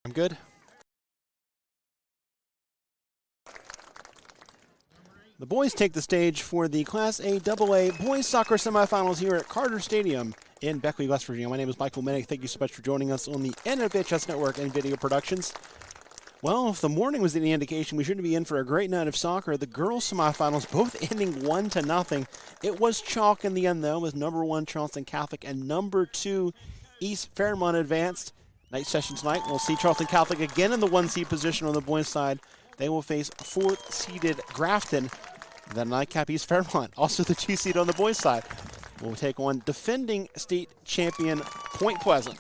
I'm good. The boys take the stage for the Class A AA boys soccer semifinals here at Carter Stadium in Beckley, West Virginia. My name is Michael Minnick. Thank you so much for joining us on the Wvssac Network and Video Productions. Well, if the morning was any indication, we shouldn't be in for a great night of soccer. The girls' semifinals both ending 1-0. It was chalk in the end, though, with number 1 Charleston Catholic and number 2 East Fairmont advanced. Night session tonight, we'll see Charleston Catholic again in the 1-seed position on the boys' side. They will face 4th-seeded Grafton. Then nightcap East Fairmont, also the 2-seed on the boys' side, will take on defending state champion Point Pleasant.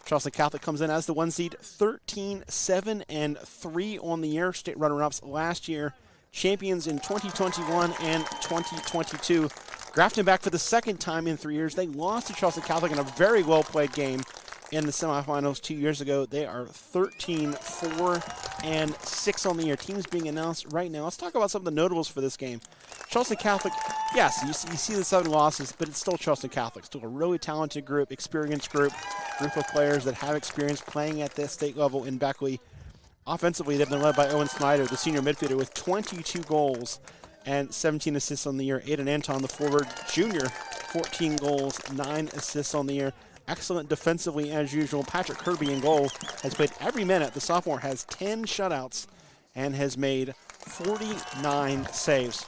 Charleston Catholic comes in as the 1-seed, 13-7-3 on the year. State runner-ups last year, champions in 2021 and 2022. Grafton back for the second time in 3 years. They lost to Charleston Catholic in a very well-played game in the semifinals 2 years ago. They are 13-4-6 on the year. Teams being announced right now. Let's talk about some of the notables for this game. Charleston Catholic, yes, you see the 7 losses, but it's still Charleston Catholic. Still a really talented group, experienced group of players that have experience playing at this state level in Beckley. Offensively, they've been led by Owen Snyder, the senior midfielder, with 22 goals and 17 assists on the year. Aiden Anton, the forward junior, 14 goals, 9 assists on the year. Excellent defensively as usual. Patrick Kirby in goal has played every minute. The sophomore has 10 shutouts and has made 49 saves.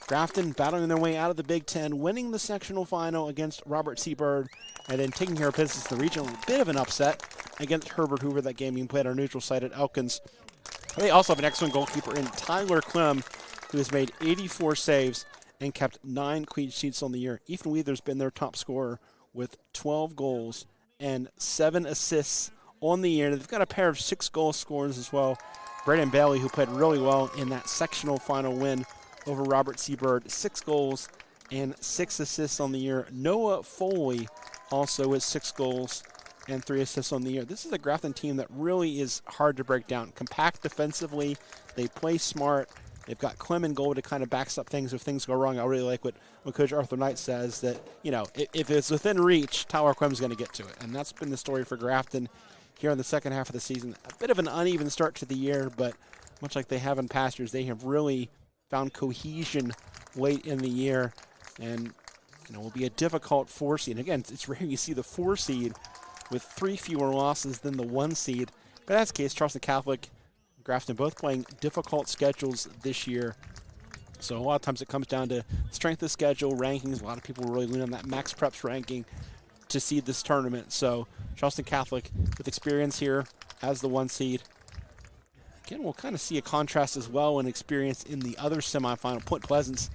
Grafton battling their way out of the Big Ten, winning the sectional final against Robert C. Byrd, and then taking care of business in the regional. A bit of an upset against Herbert Hoover, that game being played on neutral site at Elkins. They also have an excellent goalkeeper in Tyler Clem, who has made 84 saves and kept 9 clean sheets on the year. Ethan Weather's been their top scorer with 12 goals and 7 assists on the year. They've got a pair of 6-goal scorers as well. Brandon Bailey, who played really well in that sectional final win over Robert C. Byrd, 6 goals and 6 assists on the year. Noah Foley also with 6 goals and 3 assists on the year. This is a Grafton team that really is hard to break down. Compact defensively, they play smart. They've got Clem in goal to kind of backstop things if things go wrong. I really like what Coach Arthur Knight says, that, you know, if it's within reach, Tyler Clem's going to get to it. And that's been the story for Grafton here in the second half of the season. A bit of an uneven start to the year, but much like they have in past years, they have really found cohesion late in the year. And, you know, will be a difficult 4-seed. Again, it's rare you see the 4-seed with 3 fewer losses than the 1-seed. But that's the case. Charleston Catholic, Grafton both playing difficult schedules this year. So a lot of times it comes down to strength of schedule, rankings. A lot of people really lean on that Max Preps ranking to seed this tournament. So Charleston Catholic with experience here as the 1-seed. Again, we'll kind of see a contrast as well in experience in the other semifinal. Point Pleasant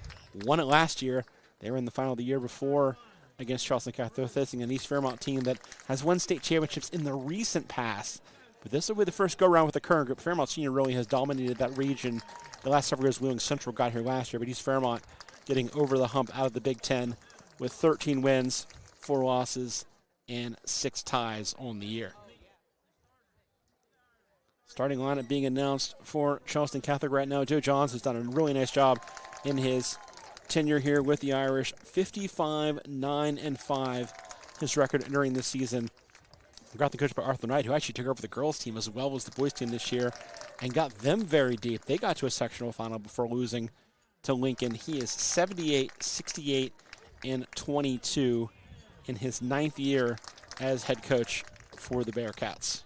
won it last year. They were in the final the year before against Charleston Catholic. They're facing an East Fairmont team that has won state championships in the recent past. But this will be the first go-around with the current group. Fairmont Senior really has dominated that region the last several years. Wheeling Central got here last year, but East Fairmont getting over the hump out of the Big Ten with 13 wins, 4 losses, and 6 ties on the year. Starting lineup being announced for Charleston Catholic right now. Joe Johns has done a really nice job in his tenure here with the Irish. 55-9-5, his record during this season. Grafton coached by Arthur Knight, who actually took over the girls' team as well as the boys' team this year and got them very deep. They got to a sectional final before losing to Lincoln. He is 78-68-22 in his 9th year as head coach for the Bearcats.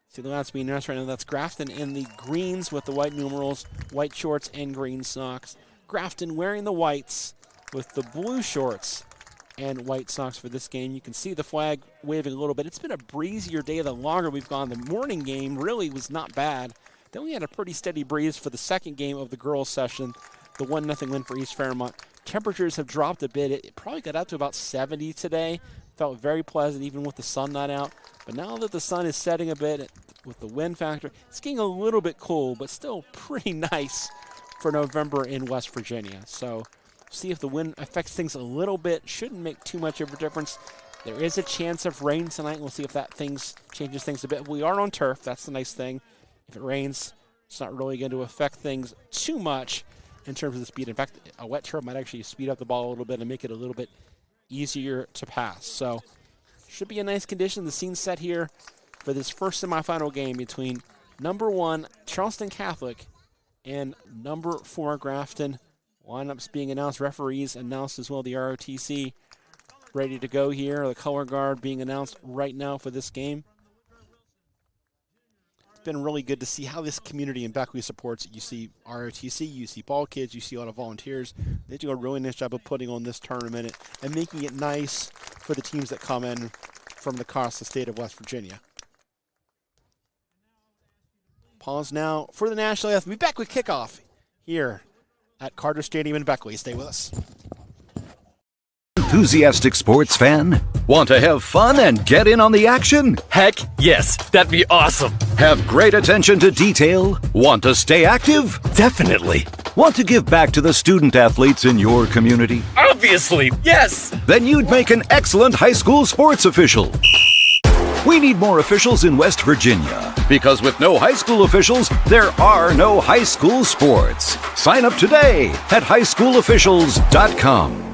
See the last being announced right now. That's Grafton in the greens with the white numerals, white shorts and green socks. Grafton wearing the whites with the blue shorts and white socks for this game. You can see the flag waving a little bit. It's been a breezier day the longer we've gone. The morning game really was not bad. Then we had a pretty steady breeze for the second game of the girls' session, the 1-0 win for East Fairmont. Temperatures have dropped a bit. It probably got up to about 70 today. Felt very pleasant even with the sun not out. But now that the sun is setting a bit with the wind factor, it's getting a little bit cool, but still pretty nice for November in West Virginia. So see if the wind affects things a little bit. Shouldn't make too much of a difference. There is a chance of rain tonight. We'll see if that changes things a bit. We are on turf. That's the nice thing. If it rains, it's not really going to affect things too much in terms of the speed. In fact, a wet turf might actually speed up the ball a little bit and make it a little bit easier to pass. So should be a nice condition. The scene's set here for this first semifinal game between number 1 Charleston Catholic and number 4 Grafton. Lineups being announced, referees announced as well, the ROTC ready to go here. The color guard being announced right now for this game. It's been really good to see how this community in Beckley supports it. You see ROTC, you see ball kids, you see a lot of volunteers. They do a really nice job of putting on this tournament and making it nice for the teams that come in from across the state of West Virginia. Pause now for the national anthem. We'll be back with kickoff here at Carter Stadium in Beckley. Stay with us. Enthusiastic sports fan? Want to have fun and get in on the action? Heck, yes, that'd be awesome. Have great attention to detail? Want to stay active? Definitely. Want to give back to the student athletes in your community? Obviously, yes. Then you'd make an excellent high school sports official. We need more officials in West Virginia, because with no high school officials, there are no high school sports. Sign up today at highschoolofficials.com.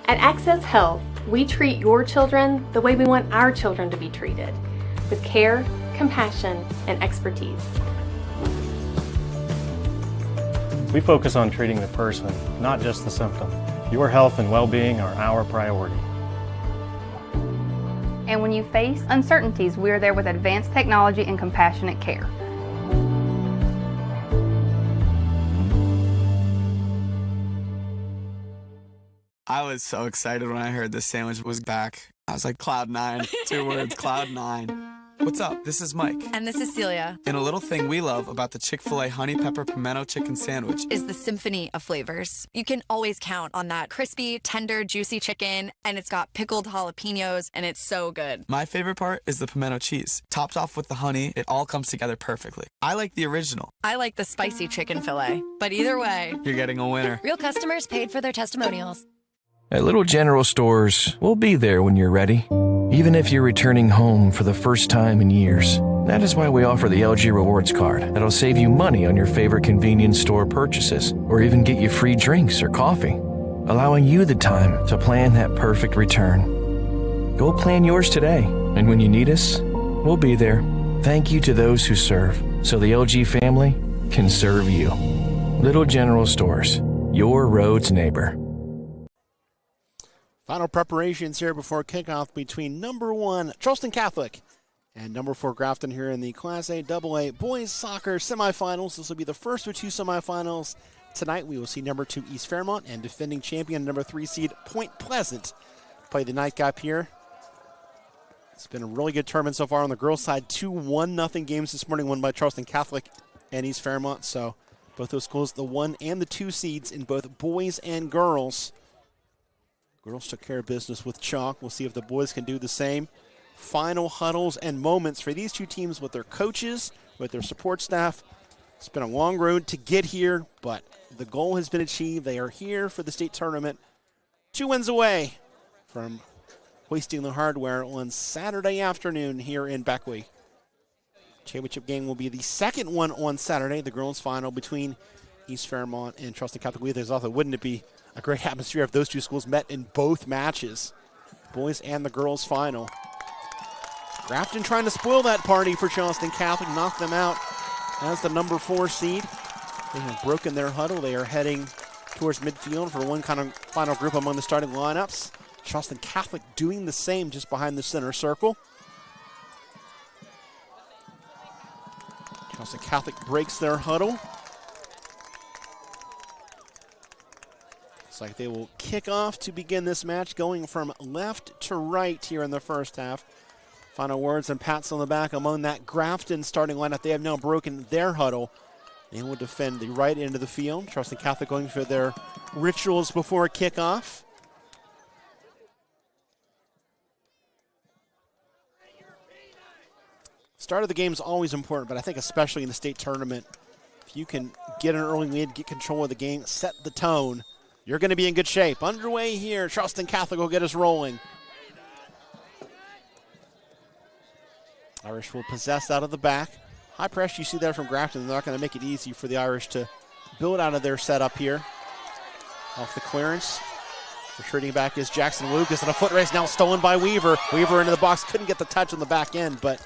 At Access Health, we treat your children the way we want our children to be treated, with care, compassion, and expertise. We focus on treating the person, not just the symptom. Your health and well-being are our priority. And when you face uncertainties, we are there with advanced technology and compassionate care. I was so excited when I heard this sandwich was back. I was like, Cloud 9, 2 words, Cloud 9. What's up? This is Mike. And this is Celia. And a little thing we love about the Chick-fil-A Honey Pepper Pimento Chicken Sandwich is the symphony of flavors. You can always count on that crispy, tender, juicy chicken, and it's got pickled jalapenos, and it's so good. My favorite part is the pimento cheese. Topped off with the honey, it all comes together perfectly. I like the original. I like the spicy chicken fillet, but either way, you're getting a winner. Real customers paid for their testimonials. At Little General Stores, we'll be there when you're ready, even if you're returning home for the first time in years. That is why we offer the LG Rewards Card that'll save you money on your favorite convenience store purchases, or even get you free drinks or coffee, allowing you the time to plan that perfect return. Go plan yours today, and when you need us, we'll be there. Thank you to those who serve, so the LG family can serve you. Little General Stores, your road's neighbor. Final preparations here before kickoff between number 1 Charleston Catholic and number 4 Grafton here in the Class A AA boys soccer semifinals. This will be the first of 2 semifinals. Tonight we will see number 2 East Fairmont and defending champion number 3 seed Point Pleasant play the nightcap here. It's been a really good tournament so far on the girls' side. 2 1-0 games this morning, won by Charleston Catholic and East Fairmont. So both those schools, the 1 and the 2 seeds in both boys and girls. Girls took care of business with chalk. We'll see if the boys can do the same. Final huddles and moments for these 2 teams with their coaches, with their support staff. It's been a long road to get here, but the goal has been achieved. They are here for the state tournament. 2 wins away from hoisting the hardware on Saturday afternoon here in Beckley. Championship game will be the second one on Saturday, the girls' final between East Fairmont and Charleston Catholic. There's also, wouldn't it be a great atmosphere if those 2 schools met in both matches, boys and the girls' final. Grafton trying to spoil that party for Charleston Catholic, knock them out as the number 4 seed. They have broken their huddle. They are heading towards midfield for one kind of final group among the starting lineups. Charleston Catholic doing the same just behind the center circle. Charleston Catholic breaks their huddle. Looks like they will kick off to begin this match, going from left to right here in the first half. Final words and pats on the back among that Grafton starting lineup. They have now broken their huddle. They will defend the right end of the field. Charleston Catholic going for their rituals before kickoff. Start of the game is always important, but I think especially in the state tournament, if you can get an early lead, get control of the game, set the tone, you're going to be in good shape. Underway here, Charleston Catholic will get us rolling. Irish will possess out of the back. High pressure, you see there from Grafton. They're not going to make it easy for the Irish to build out of their setup here. Off the clearance. Retreating back is Jackson Lucas, and a foot race now stolen by Weaver. Weaver into the box, couldn't get the touch on the back end, but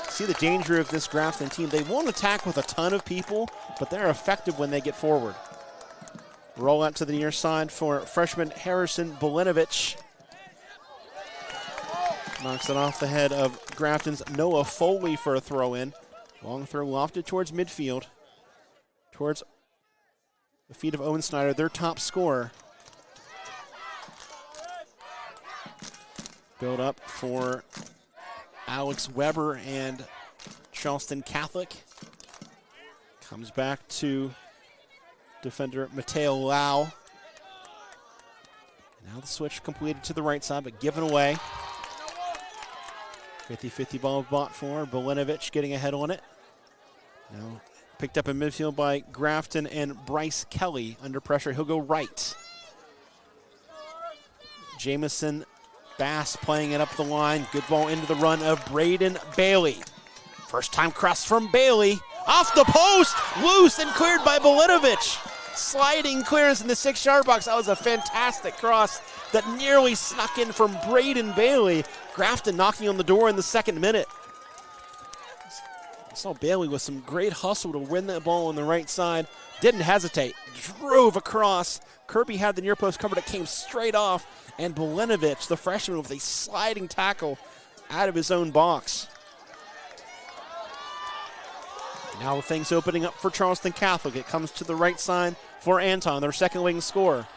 see the danger of this Grafton team. They won't attack with a ton of people, but they're effective when they get forward. Roll out to the near side for freshman Harrison Bolinovich. Knocks it off the head of Grafton's Noah Foley for a throw-in. Long throw lofted towards midfield, towards the feet of Owen Snyder, their top scorer. Build up for Alex Weber and Charleston Catholic. Comes back to defender Mateo Lau. Now the switch completed to the right side, but given away. 50-50 ball bought for Bolinovich, getting ahead on it. Now picked up in midfield by Grafton and Bryce Kelly. Under pressure, he'll go right. Jamison Bass playing it up the line. Good ball into the run of Braden Bailey. First time cross from Bailey. Off the post, loose and cleared by Bolinovich. Sliding clearance in the 6-yard box. That was a fantastic cross that nearly snuck in from Braden Bailey. Grafton knocking on the door in the second minute. I saw Bailey with some great hustle to win that ball on the right side. Didn't hesitate, drove across. Kirby had the near post covered, it came straight off. And Bolinovich, the freshman, with a sliding tackle out of his own box. Now things opening up for Charleston Catholic. It comes to the right side for Anton, their second wing scorer.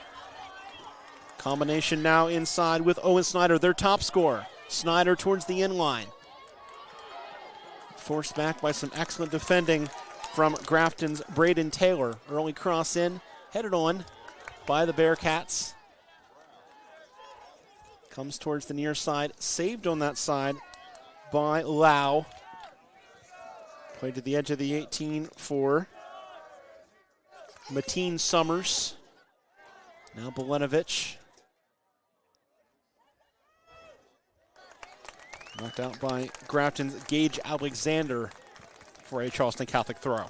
Combination now inside with Owen Snyder, their top scorer. Snyder towards the end line. Forced back by some excellent defending from Grafton's Braden Taylor. Early cross in, headed on by the Bearcats. Comes towards the near side, saved on that side by Lau. Played to the edge of the 18 for Mateen Summers. Now Bolinovich. Knocked out by Grafton's Gage Alexander for a Charleston Catholic throw.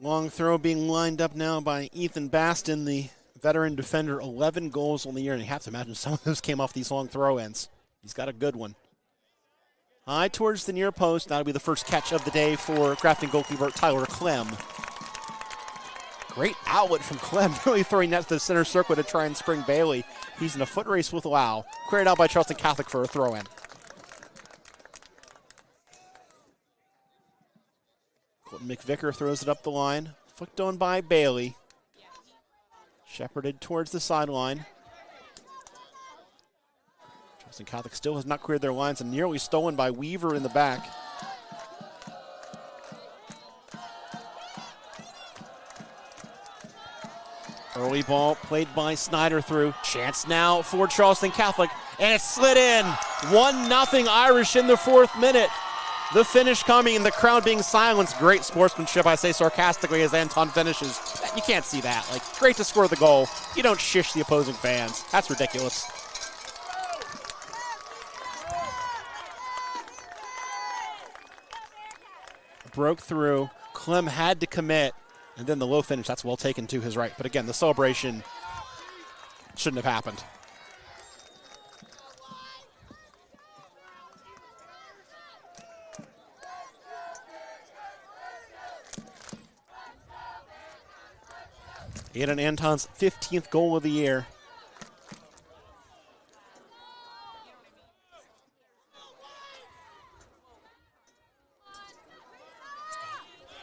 Long throw being lined up now by Ethan Baston, the veteran defender. 11 goals on the year, and you have to imagine some of those came off these long throw-ins. He's got a good one. High towards the near post. That'll be the first catch of the day for Grafton goalkeeper Tyler Clem. Great outlet from Clem, really throwing that to the center circle to try and spring Bailey. He's in a foot race with Lau. Cleared out by Charleston Catholic for a throw-in. McVicker throws it up the line. Flicked on by Bailey. Shepherded towards the sideline. Charleston Catholic still has not cleared their lines and nearly stolen by Weaver in the back. Early ball played by Snyder through. Chance now for Charleston Catholic, and it slid in. 1-0 Irish in the 4th minute. The finish coming and the crowd being silenced. Great sportsmanship, I say sarcastically, as Anton finishes. You can't see that. Like, great to score the goal. You don't shish the opposing fans. That's ridiculous. Broke through. Clem had to commit. And then the low finish, that's well taken to his right. But again, the celebration shouldn't have happened. Aiden Anton's 15th goal of the year.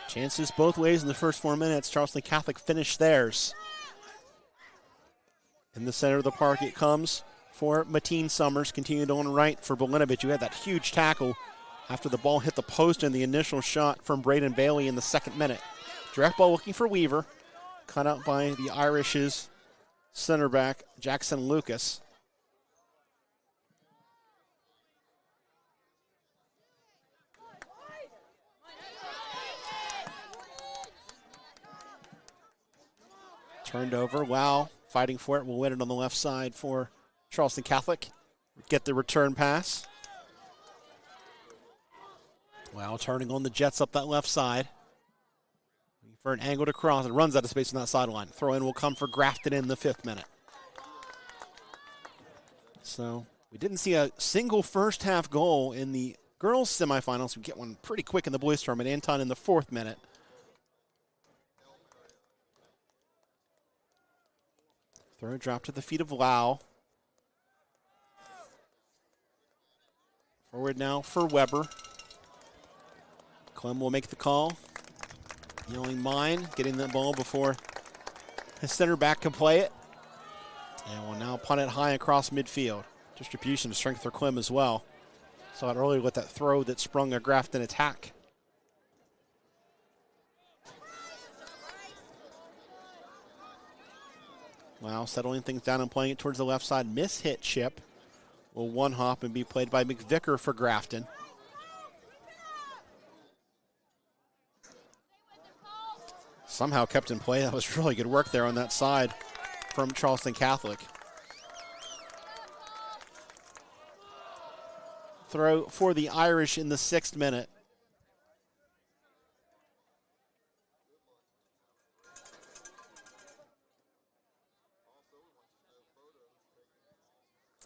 Chances both ways in the first 4 minutes. Charleston Catholic finished theirs. In the center of the park it comes for Mateen Summers. Continued on right for Bolinovich, who had that huge tackle after the ball hit the post in the initial shot from Braden Bailey in the 2nd minute. Direct ball looking for Weaver. Cut out by the Irish's center back, Jackson Lucas. Turned over. Wow, fighting for it. Will win it on the left side for Charleston Catholic. Get the return pass. Well, turning on the Jets up that left side. For an angle to cross, and runs out of space on that sideline. Throw in will come for Grafton in the 5th minute. So we didn't see a single first half goal in the girls semifinals. We get one pretty quick in the boys tournament. Anton in the 4th minute. Throw drop to the feet of Lau. Forward now for Weber. Clem will make the call. Yelling mine, getting that ball before his center back can play it. And will now punt it high across midfield. Distribution to strength for Clem as well. Saw it earlier with that throw that sprung a Grafton attack. Wow, settling things down and playing it towards the left side. Miss-hit chip will one hop and be played by McVicker for Grafton. Somehow kept in play. That was really good work there on that side from Charleston Catholic. Throw for the Irish in the 6th minute.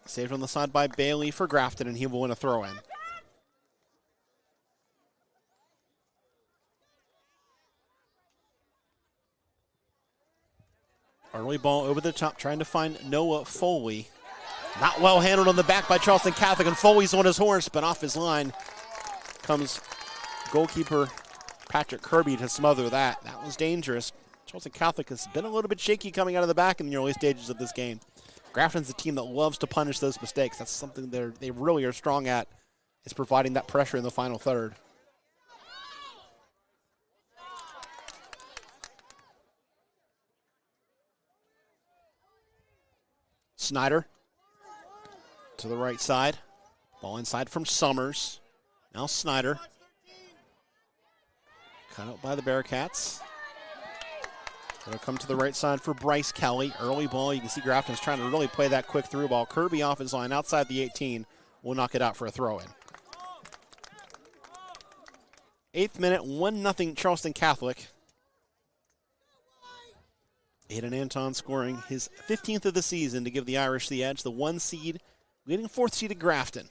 Saved on the side by Bailey for Grafton, and he will win a throw-in. Early ball over the top, trying to find Noah Foley. Not well handled on the back by Charleston Catholic, and Foley's on his horse, but off his line comes goalkeeper Patrick Kirby to smother that. That was dangerous. Charleston Catholic has been a little bit shaky coming out of the back in the early stages of this game. Grafton's a team that loves to punish those mistakes. That's something they really are strong at, is providing that pressure in the final third. Snyder to the right side. Ball inside from Summers. Now Snyder. Cut out by the Bearcats. It'll come to the right side for Bryce Kelly. Early ball. You can see Grafton's trying to really play that quick through ball. Kirby off his line outside the 18. Will knock it out for a throw-in. 8th minute, 1-0 Charleston Catholic. Aiden Anton scoring his 15th of the season to give the Irish the edge. The 1 seed leading 4th seeded Grafton.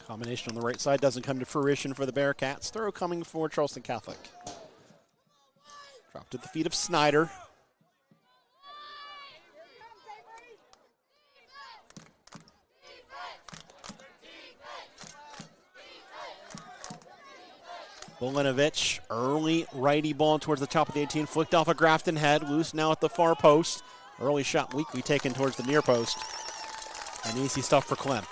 Combination on the right side doesn't come to fruition for the Bearcats. Throw coming for Charleston Catholic. Dropped at the feet of Snyder. Bolinovich, early righty ball towards the top of the 18, flicked off a Grafton head, loose now at the far post. Early shot weakly taken towards the near post. And easy stuff for Clem.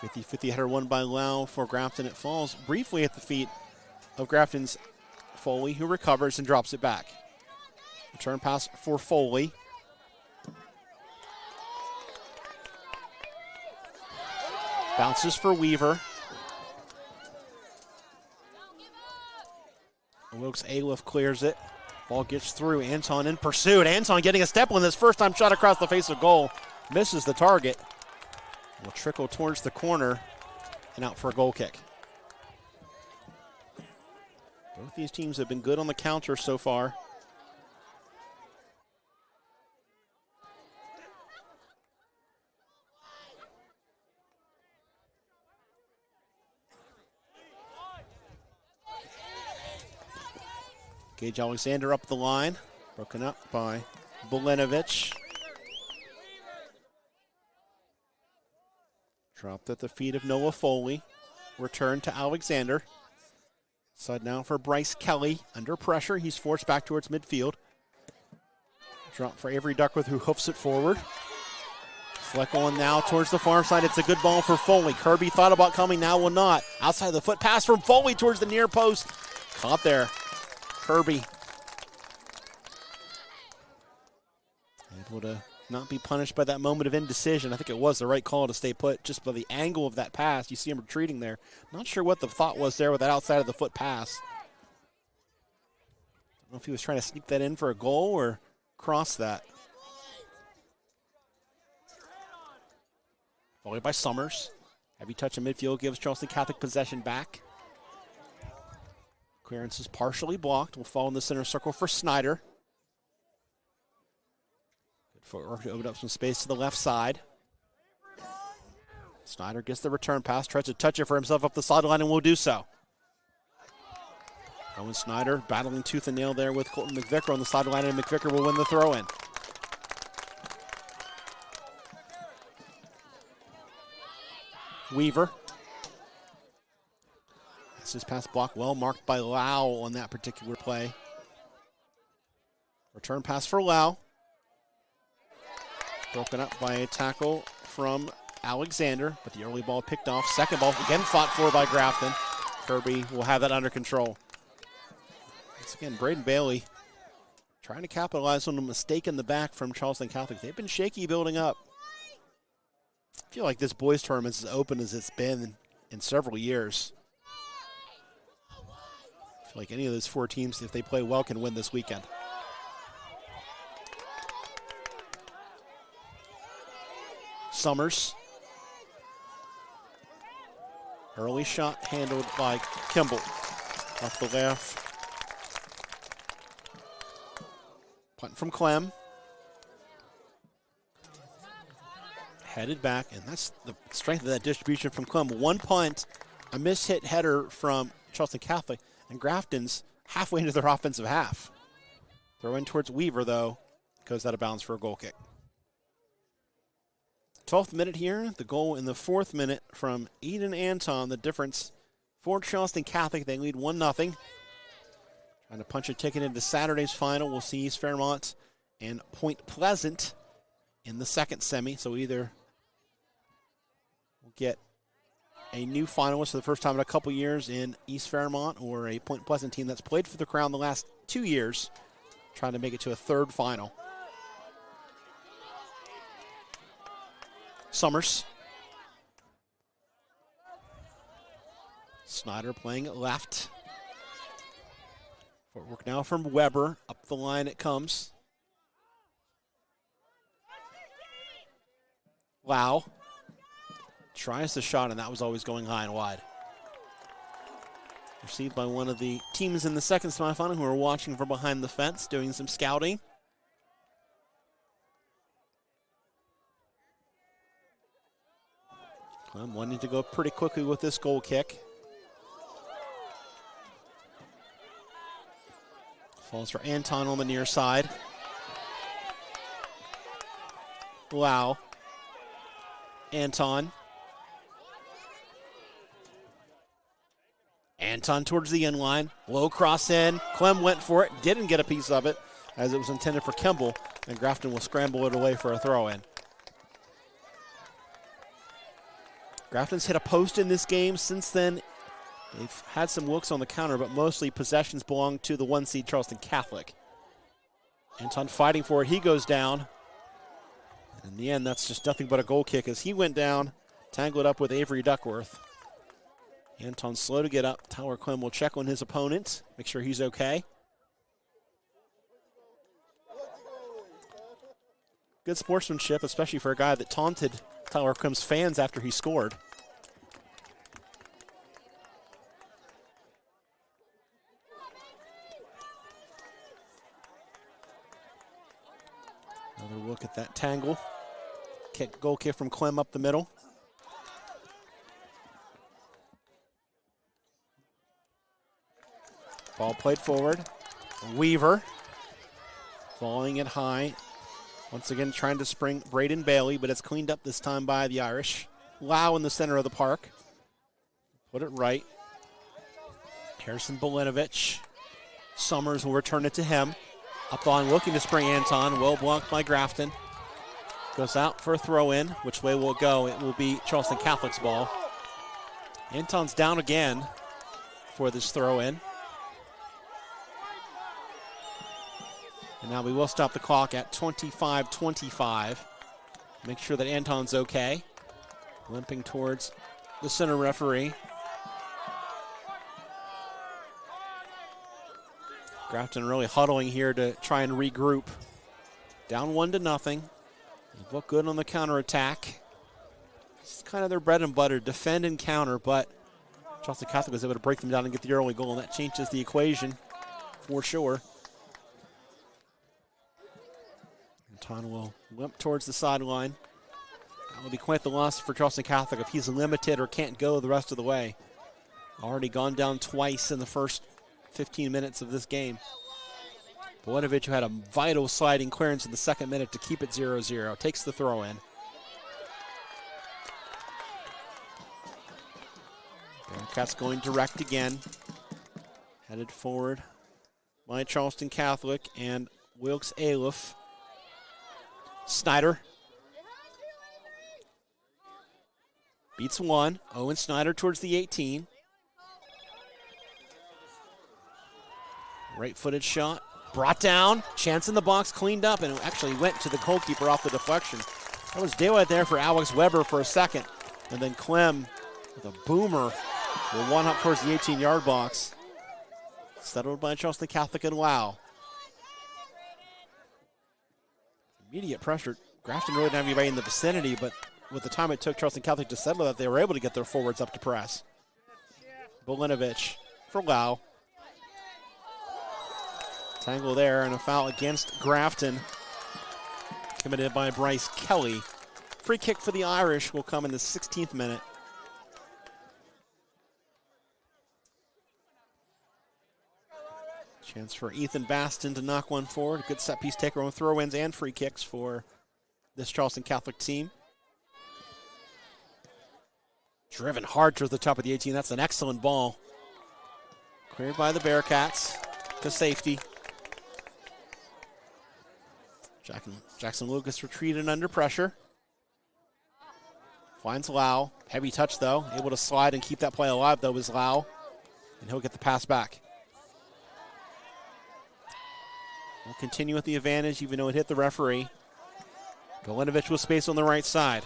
.50 header won by Lau for Grafton. It falls briefly at the feet of Grafton's Foley, who recovers and drops it back. Return pass for Foley. Bounces for Weaver. Wilkes Aliff clears it. Ball gets through. Anton in pursuit. Anton getting a step on this first time shot across the face of goal. Misses the target. Will trickle towards the corner and out for a goal kick. Both these teams have been good on the counter so far. Gage Alexander up the line. Broken up by Bolinovich. Dropped at the feet of Noah Foley. Return to Alexander. Side now for Bryce Kelly. Under pressure, he's forced back towards midfield. Drop for Avery Duckworth, who hoofs it forward. Fleck on now towards the far side. It's a good ball for Foley. Kirby thought about coming, now will not. Outside the foot pass from Foley towards the near post. Caught there. Kirby able to not be punished by that moment of indecision. I think it was the right call to stay put just by the angle of that pass. You see him retreating there. Not sure what the thought was there with that outside of the foot pass. I don't know if he was trying to sneak that in for a goal or cross that. Volley by Summers. Heavy touch in midfield gives Charleston Catholic possession back. Clearance is partially blocked. Will fall in the center circle for Snyder. Good footwork to open up some space to the left side. Snyder gets the return pass, tries to touch it for himself up the sideline and will do so. Owen Snyder battling tooth and nail there with Colton McVicker on the sideline, and McVicker will win the throw-in. Weaver. That's his pass block, well marked by Lau on that particular play. Return pass for Lau. Broken up by a tackle from Alexander, but the early ball picked off. Second ball again fought for by Grafton. Kirby will have that under control. Once again, Braden Bailey trying to capitalize on a mistake in the back from Charleston Catholic. They've been shaky building up. I feel like this boys tournament is as open as it's been in several years. I feel like any of those four teams, if they play well, can win this weekend. Summers. Early shot handled by Kimball. Off the left. Punt from Clem. Headed back, and that's the strength of that distribution from Clem. One punt, a mishit header from Charleston Catholic, and Grafton's halfway into their offensive half. Throw in towards Weaver, though, goes out of bounds for a goal kick. 12th minute here, the goal in the 4th minute from Eden Anton. The difference for Charleston Catholic, they lead 1-0. Trying to punch a ticket into Saturday's final. We'll see East Fairmont and Point Pleasant in the second semi. So either we'll get a new finalist for the first time in a couple years in East Fairmont, or a Point Pleasant team that's played for the crown the last 2 years, trying to make it to a third final. Summers. Snyder playing it left. Footwork now from Weber. Up the line it comes. Lau tries the shot, and that was always going high and wide. Received by one of the teams in the second semifinal who are watching from behind the fence, doing some scouting. Clem wanting to go pretty quickly with this goal kick. Falls for Anton on the near side. Lau. Anton. Anton towards the end line. Low cross in. Clem went for it. Didn't get a piece of it as it was intended for Kimball. And Grafton will scramble it away for a throw in. Grafton's hit a post in this game. Since then, they've had some looks on the counter, but mostly possessions belong to the 1 seed Charleston Catholic. Anton fighting for it. He goes down. In the end, that's just nothing but a goal kick as he went down, tangled up with Avery Duckworth. Anton slow to get up. Tyler Clem will check on his opponent, make sure he's okay. Good sportsmanship, especially for a guy that taunted Tyler Clem's fans after he scored. Another look at that tangle. Goal kick from Clem up the middle. Ball played forward. Weaver falling it high. Once again trying to spring Braden Bailey, but it's cleaned up this time by the Irish. Lau in the center of the park. Put it right. Harrison Belinovich. Summers will return it to him. Up on looking to spring Anton. Well blocked by Grafton. Goes out for a throw-in. Which way will it go? It will be Charleston Catholic's ball. Anton's down again for this throw-in. And now we will stop the clock at 25-25. Make sure that Anton's okay. Limping towards the center referee. Grafton really huddling here to try and regroup. Down 1-0. They look good on the counterattack. It's kind of their bread and butter, defend and counter, but Charleston Catholic was able to break them down and get the early goal, and that changes the equation for sure. Anton will limp towards the sideline. That will be quite the loss for Charleston Catholic if he's limited or can't go the rest of the way. Already gone down twice in the first 15 minutes of this game. Bolinovich, who had a vital sliding clearance in the second minute to keep it 0-0, takes the throw in. Bearcats going direct again. Headed forward by Charleston Catholic and Wvssac. Snyder beats one. Owen Snyder towards the 18. Right-footed shot. Brought down. Chance in the box, cleaned up, and it actually went to the goalkeeper off the deflection. That was daylight there for Alex Weber for a second. And then Clem with a boomer will one up towards the 18-yard box. Settled by Charleston Catholic and Wow. Immediate pressure. Grafton really didn't have anybody in the vicinity, but with the time it took Charleston Catholic to settle that, they were able to get their forwards up to press. Bolinovich for Wow. Tangle there and a foul against Grafton committed by Bryce Kelly. Free kick for the Irish will come in the 16th minute. Chance for Ethan Baston to knock one forward. A good set piece taker on throw-ins and free kicks for this Charleston Catholic team. Driven hard towards the top of the 18. That's an excellent ball. Cleared by the Bearcats to safety. Jackson Lucas retreated under pressure. Finds Lau. Heavy touch, though. Able to slide and keep that play alive, though, is Lau. And he'll get the pass back. We'll continue with the advantage, even though it hit the referee. Bolinovich will space on the right side.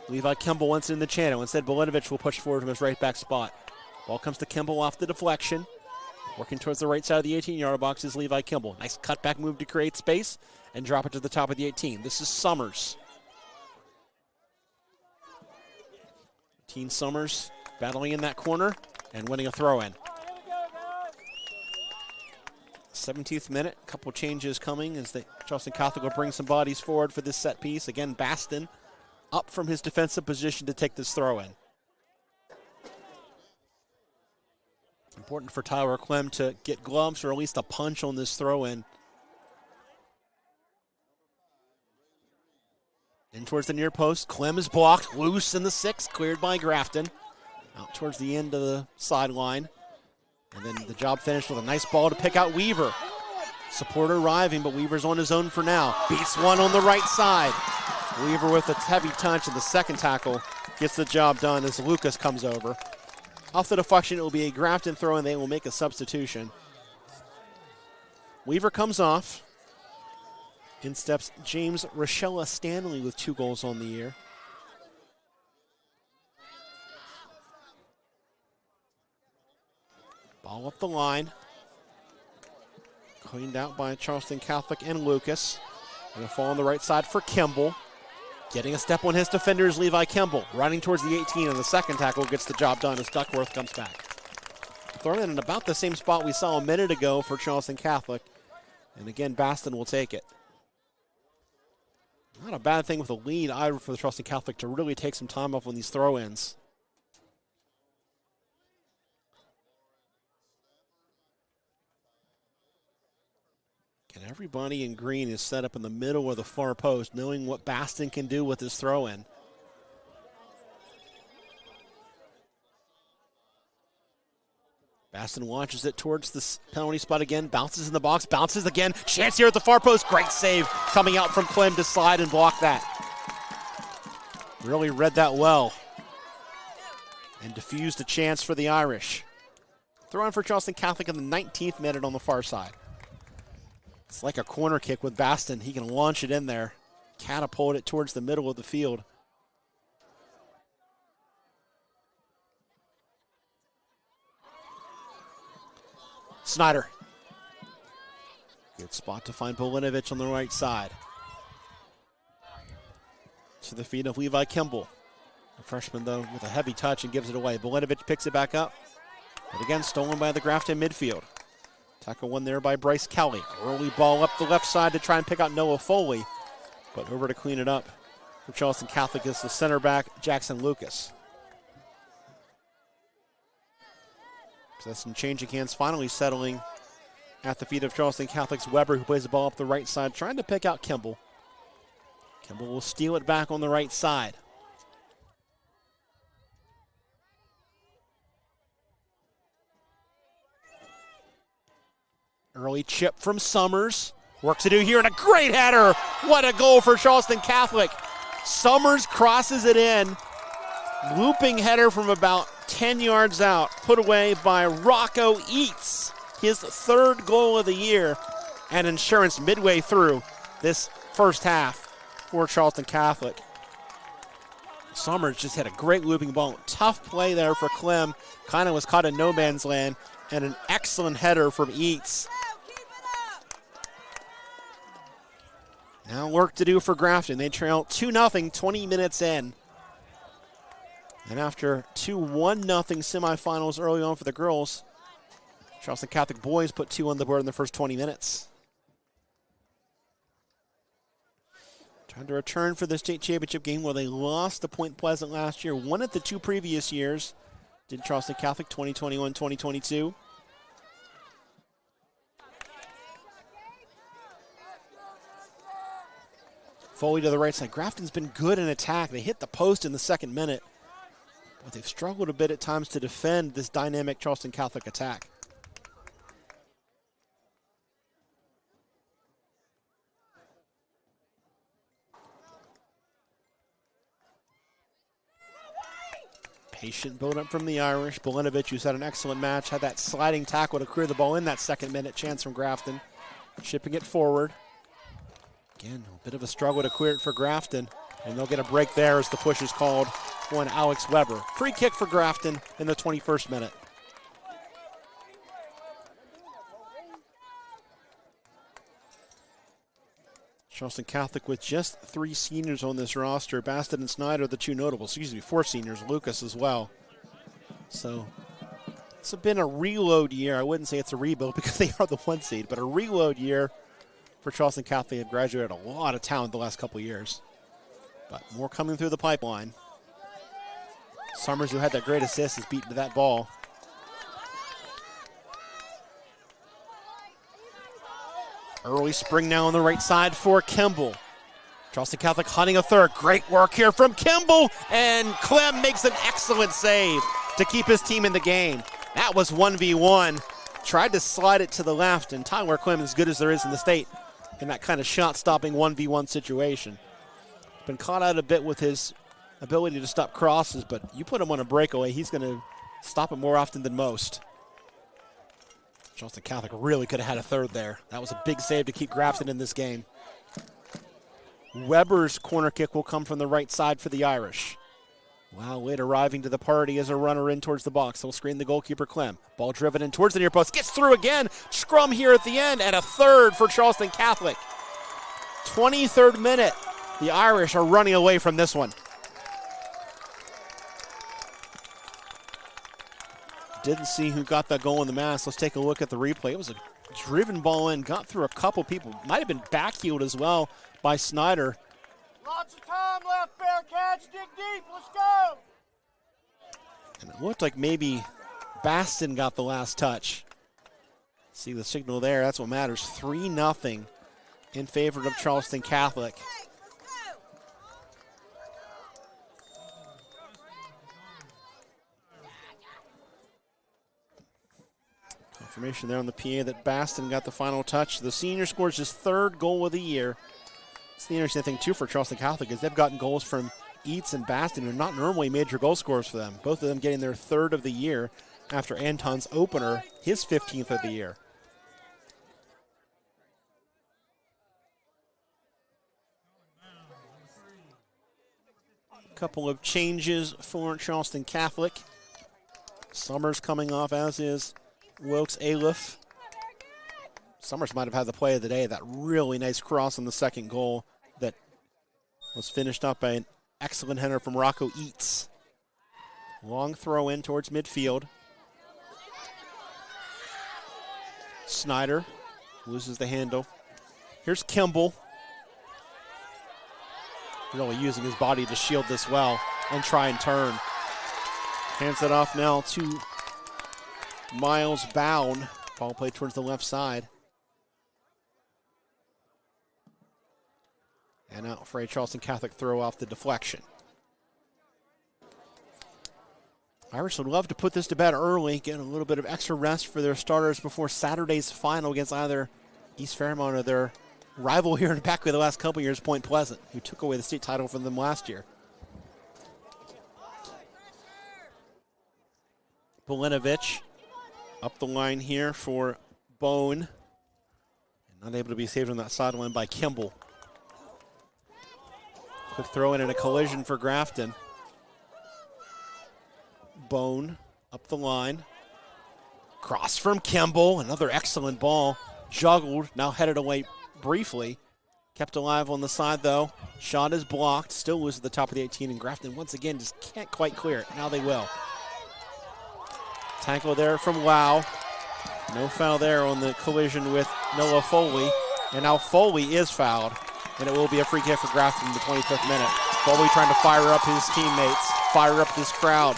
Levi Kimball wants it in the channel. Instead, Bolinovich will push forward from his right back spot. Ball comes to Kimball off the deflection. Working towards the right side of the 18-yard box is Levi Kimball. Nice cutback move to create space and drop it to the top of the 18. This is Summers. Teen Summers battling in that corner and winning a throw-in. 17th minute, a couple changes coming as the Charleston Catholic will bring some bodies forward for this set piece. Again, Baston up from his defensive position to take this throw-in. Important for Tyler Clem to get gloves or at least a punch on this throw-in. In towards the near post, Clem is blocked, loose in the 6, cleared by Grafton. Out towards the end of the sideline. And then the job finished with a nice ball to pick out Weaver. Supporter arriving, but Weaver's on his own for now. Beats one on the right side. Weaver with a heavy touch, and the second tackle gets the job done as Lucas comes over. Off the deflection, it will be a Grafton throw, and they will make a substitution. Weaver comes off. In steps James Rochella Stanley with 2 goals on the year. Ball up the line. Cleaned out by Charleston Catholic and Lucas. Going to fall on the right side for Kimball. Getting a step on his defender is Levi Kimball. Running towards the 18, and the second tackle gets the job done as Duckworth comes back. Thrown in about the same spot we saw a minute ago for Charleston Catholic. And again, Baston will take it. Not a bad thing with a lead either for the Charleston Catholic to really take some time off on these throw-ins. And everybody in green is set up in the middle of the far post, knowing what Baston can do with his throw-in. Baston launches it towards the penalty spot again, bounces in the box, bounces again. Chance here at the far post. Great save coming out from Clem to slide and block that. Really read that well and diffused a chance for the Irish. Throw in for Charleston Catholic in the 19th minute on the far side. It's like a corner kick with Baston. He can launch it in there, catapult it towards the middle of the field. Snyder. Good spot to find Bolinovich on the right side. To the feet of Levi Kimball. The freshman, though, with a heavy touch and gives it away. Bolinovich picks it back up. And again, stolen by the Grafton midfield. Tackle one there by Bryce Kelly. Early ball up the left side to try and pick out Noah Foley. But over to clean it up for Charleston Catholic is the center back, Jackson Lucas. Possession changing hands, finally settling at the feet of Charleston Catholic's Weber, who plays the ball up the right side, trying to pick out Kimball. Kimball will steal it back on the right side. Early chip from Summers. Work to do here and a great header. What a goal for Charleston Catholic. Summers crosses it in. Looping header from about 10 yards out. Put away by Rocco Eats. His third goal of the year. And insurance midway through this first half for Charleston Catholic. Summers just had a great looping ball. Tough play there for Clem. Kind of was caught in no man's land. And an excellent header from Eats. Now work to do for Grafton. They trail 2-0, 20 minutes in. And after 2 1-0 semifinals early on for the girls, Charleston Catholic boys put 2 on the board in the first 20 minutes. Trying to return for the state championship game where they lost to Point Pleasant last year. Won it the 2 previous years. Did Charleston Catholic 2021, 2022. Foley to the right side. Grafton's been good in attack. They hit the post in the second minute. But they've struggled a bit at times to defend this dynamic Charleston Catholic attack. Patient build-up from the Irish. Bolinovich, who's had an excellent match, had that sliding tackle to clear the ball in that second minute. Chance from Grafton. Shipping it forward. Again, a bit of a struggle to clear it for Grafton. And they'll get a break there as the push is called on Alex Weber. Free kick for Grafton in the 21st minute. Charleston Catholic with just 3 seniors on this roster. Baston and Snyder are the 2 notable. 4 seniors, Lucas as well. So it's been a reload year. I wouldn't say it's a rebuild because they are the 1 seed, but a reload year for Charleston Catholic. Have graduated a lot of talent the last couple years. But more coming through the pipeline. Summers, who had that great assist, is beaten to that ball. Early spring now on the right side for Kimball. Charleston Catholic hunting a third. Great work here from Kimball. And Clem makes an excellent save to keep his team in the game. That was 1v1. Tried to slide it to the left, and Tyler Clem, as good as there is in the state, in that kind of shot-stopping 1v1 situation. Been caught out a bit with his ability to stop crosses, but you put him on a breakaway, he's going to stop it more often than most. Charleston Catholic really could have had a third there. That was a big save to keep Grafton in this game. Weber's corner kick will come from the right side for the Irish. Wow, late arriving to the party as a runner in towards the box. He'll screen the goalkeeper, Clem. Ball driven in towards the near post. Gets through again. Scrum here at the end, and a third for Charleston Catholic. 23rd minute. The Irish are running away from this one. Didn't see who got that goal in the mass. Let's take a look at the replay. It was a driven ball in, got through a couple people. Might have been backheeled as well by Snyder. Lots of time left, Bearcats. Dig deep. Let's go. And it looked like maybe Baston got the last touch. See the signal there. That's what matters. 3-0 in favor of Charleston Catholic. Confirmation there on the PA that Baston got the final touch. The senior scores his 3rd goal of the year. It's the interesting thing, too, for Charleston Catholic is they've gotten goals from Eats and Baston, who are not normally major goal scorers for them. Both of them getting their 3rd of the year after Anton's opener, his 15th of the year. Couple of changes for Charleston Catholic. Summers coming off, as is Wilkes Aliff. Summers might have had the play of the day, that really nice cross on the second goal that was finished up by an excellent header from Rocco Eats. Long throw in towards midfield. Snyder loses the handle. Here's Kimball. Really using his body to shield this well and try and turn. Hands it off now to Miles Bound. Ball played towards the left side. And out for a Charleston Catholic throw off the deflection. Irish would love to put this to bed early, get a little bit of extra rest for their starters before Saturday's final against either East Fairmont or their rival here in Packway the last couple years, Point Pleasant, who took away the state title from them last year. Bolinovich up the line here for Bone. Not able to be saved on that sideline by Kimball. Quick throw in and a collision for Grafton. Bone up the line. Cross from Kimball, another excellent ball. Juggled, now headed away briefly. Kept alive on the side though. Shot is blocked, still loose at the top of the 18, and Grafton once again just can't quite clear it. Now they will. Tackle there from Wow. No foul there on the collision with Noah Foley. And now Foley is fouled, and it will be a free kick for Grafton in the 25th minute. Foley trying to fire up his teammates, fire up this crowd.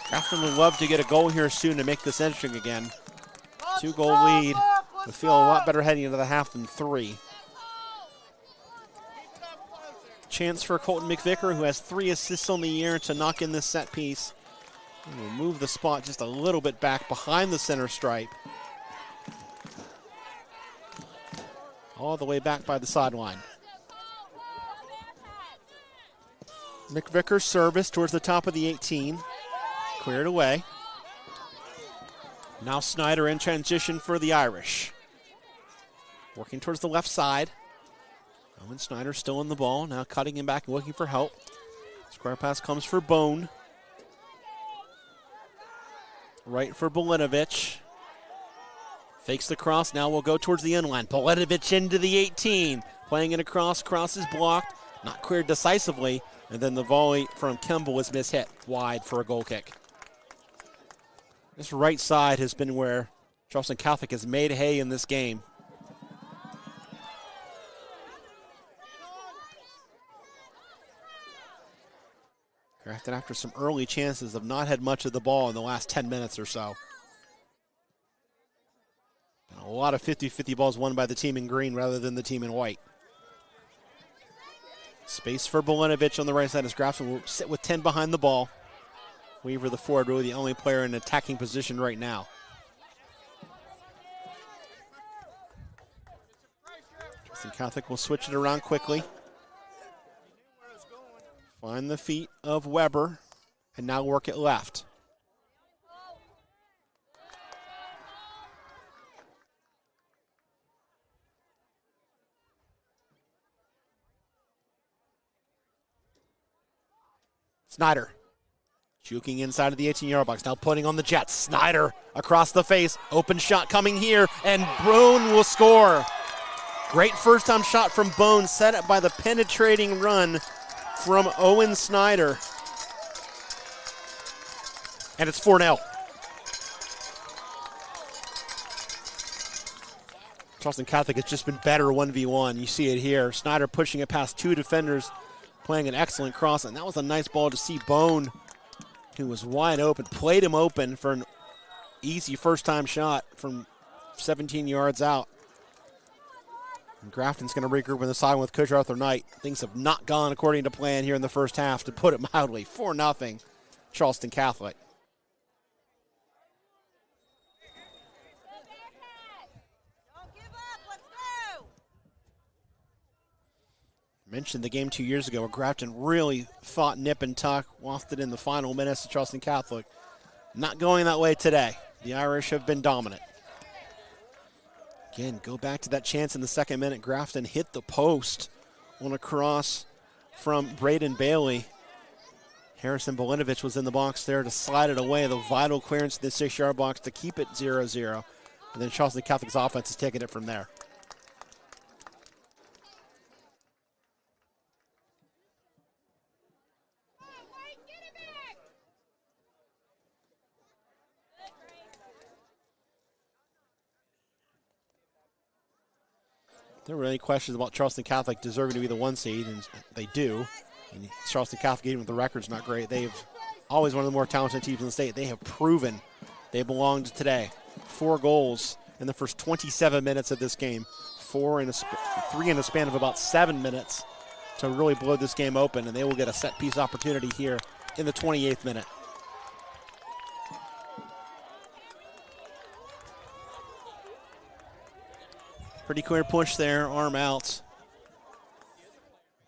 Grafton would love to get a goal here soon to make this interesting again. 2-goal lead. Would feel a lot better heading into the half than 3. Chance for Colton McVicker, who has 3 assists on the year, to knock in this set piece. And will move the spot just a little bit back behind the center stripe. All the way back by the sideline. McVicker's service towards the top of the 18. Cleared away. Now Snyder in transition for the Irish. Working towards the left side. Owen Snyder still in the ball. Now cutting him back and looking for help. Square pass comes for Bone. Right for Bolinovich. Fakes the cross. Now we'll go towards the end line. Bolinovich into the 18. Playing it across. Cross is blocked. Not cleared decisively. And then the volley from Kimball was mishit. Wide for a goal kick. This right side has been where Charleston Catholic has made hay in this game. Grafton, after some early chances, have not had much of the ball in the last 10 minutes or so. And a lot of 50-50 balls won by the team in green rather than the team in white. Space for Bolinovich on the right side as Grafton will sit with 10 behind the ball. Weaver, the forward, really the only player in attacking position right now. Charleston Catholic will switch it around quickly. Find the feet of Weber, and now work it left. Snyder. Juking inside of the 18-yard box, now putting on the Jets. Snyder across the face, open shot coming here, and Bone will score. Great first-time shot from Bone, set up by the penetrating run from Owen Snyder. And it's 4-0. Charleston Catholic has just been better 1v1. You see it here. Snyder pushing it past 2 defenders, playing an excellent cross, and that was a nice ball to see Bone, who was wide open, played him open for an easy first-time shot from 17 yards out. And Grafton's going to regroup in the side with Coach Arthur Knight. Things have not gone according to plan here in the first half, to put it mildly. 4-0 Charleston Catholic. Mentioned the game 2 years ago where Grafton really fought nip and tuck, lost it in the final minutes to Charleston Catholic. Not going that way today. The Irish have been dominant. Again, go back to that chance in the second minute. Grafton hit the post on a cross from Braden Bailey. Harrison Belinovich was in the box there to slide it away. The vital clearance in the 6-yard box to keep it 0-0. And then Charleston Catholic's offense is taking it from there. There were any questions about Charleston Catholic deserving to be the 1 seed, and they do. And Charleston Catholic, even if the record's not great, they've always one of the more talented teams in the state. They have proven they belonged today. 4 goals in the first 27 minutes of this game. 3 in a span of about 7 minutes to really blow this game open, and they will get a set-piece opportunity here in the 28th minute. Pretty clear push there, arm out.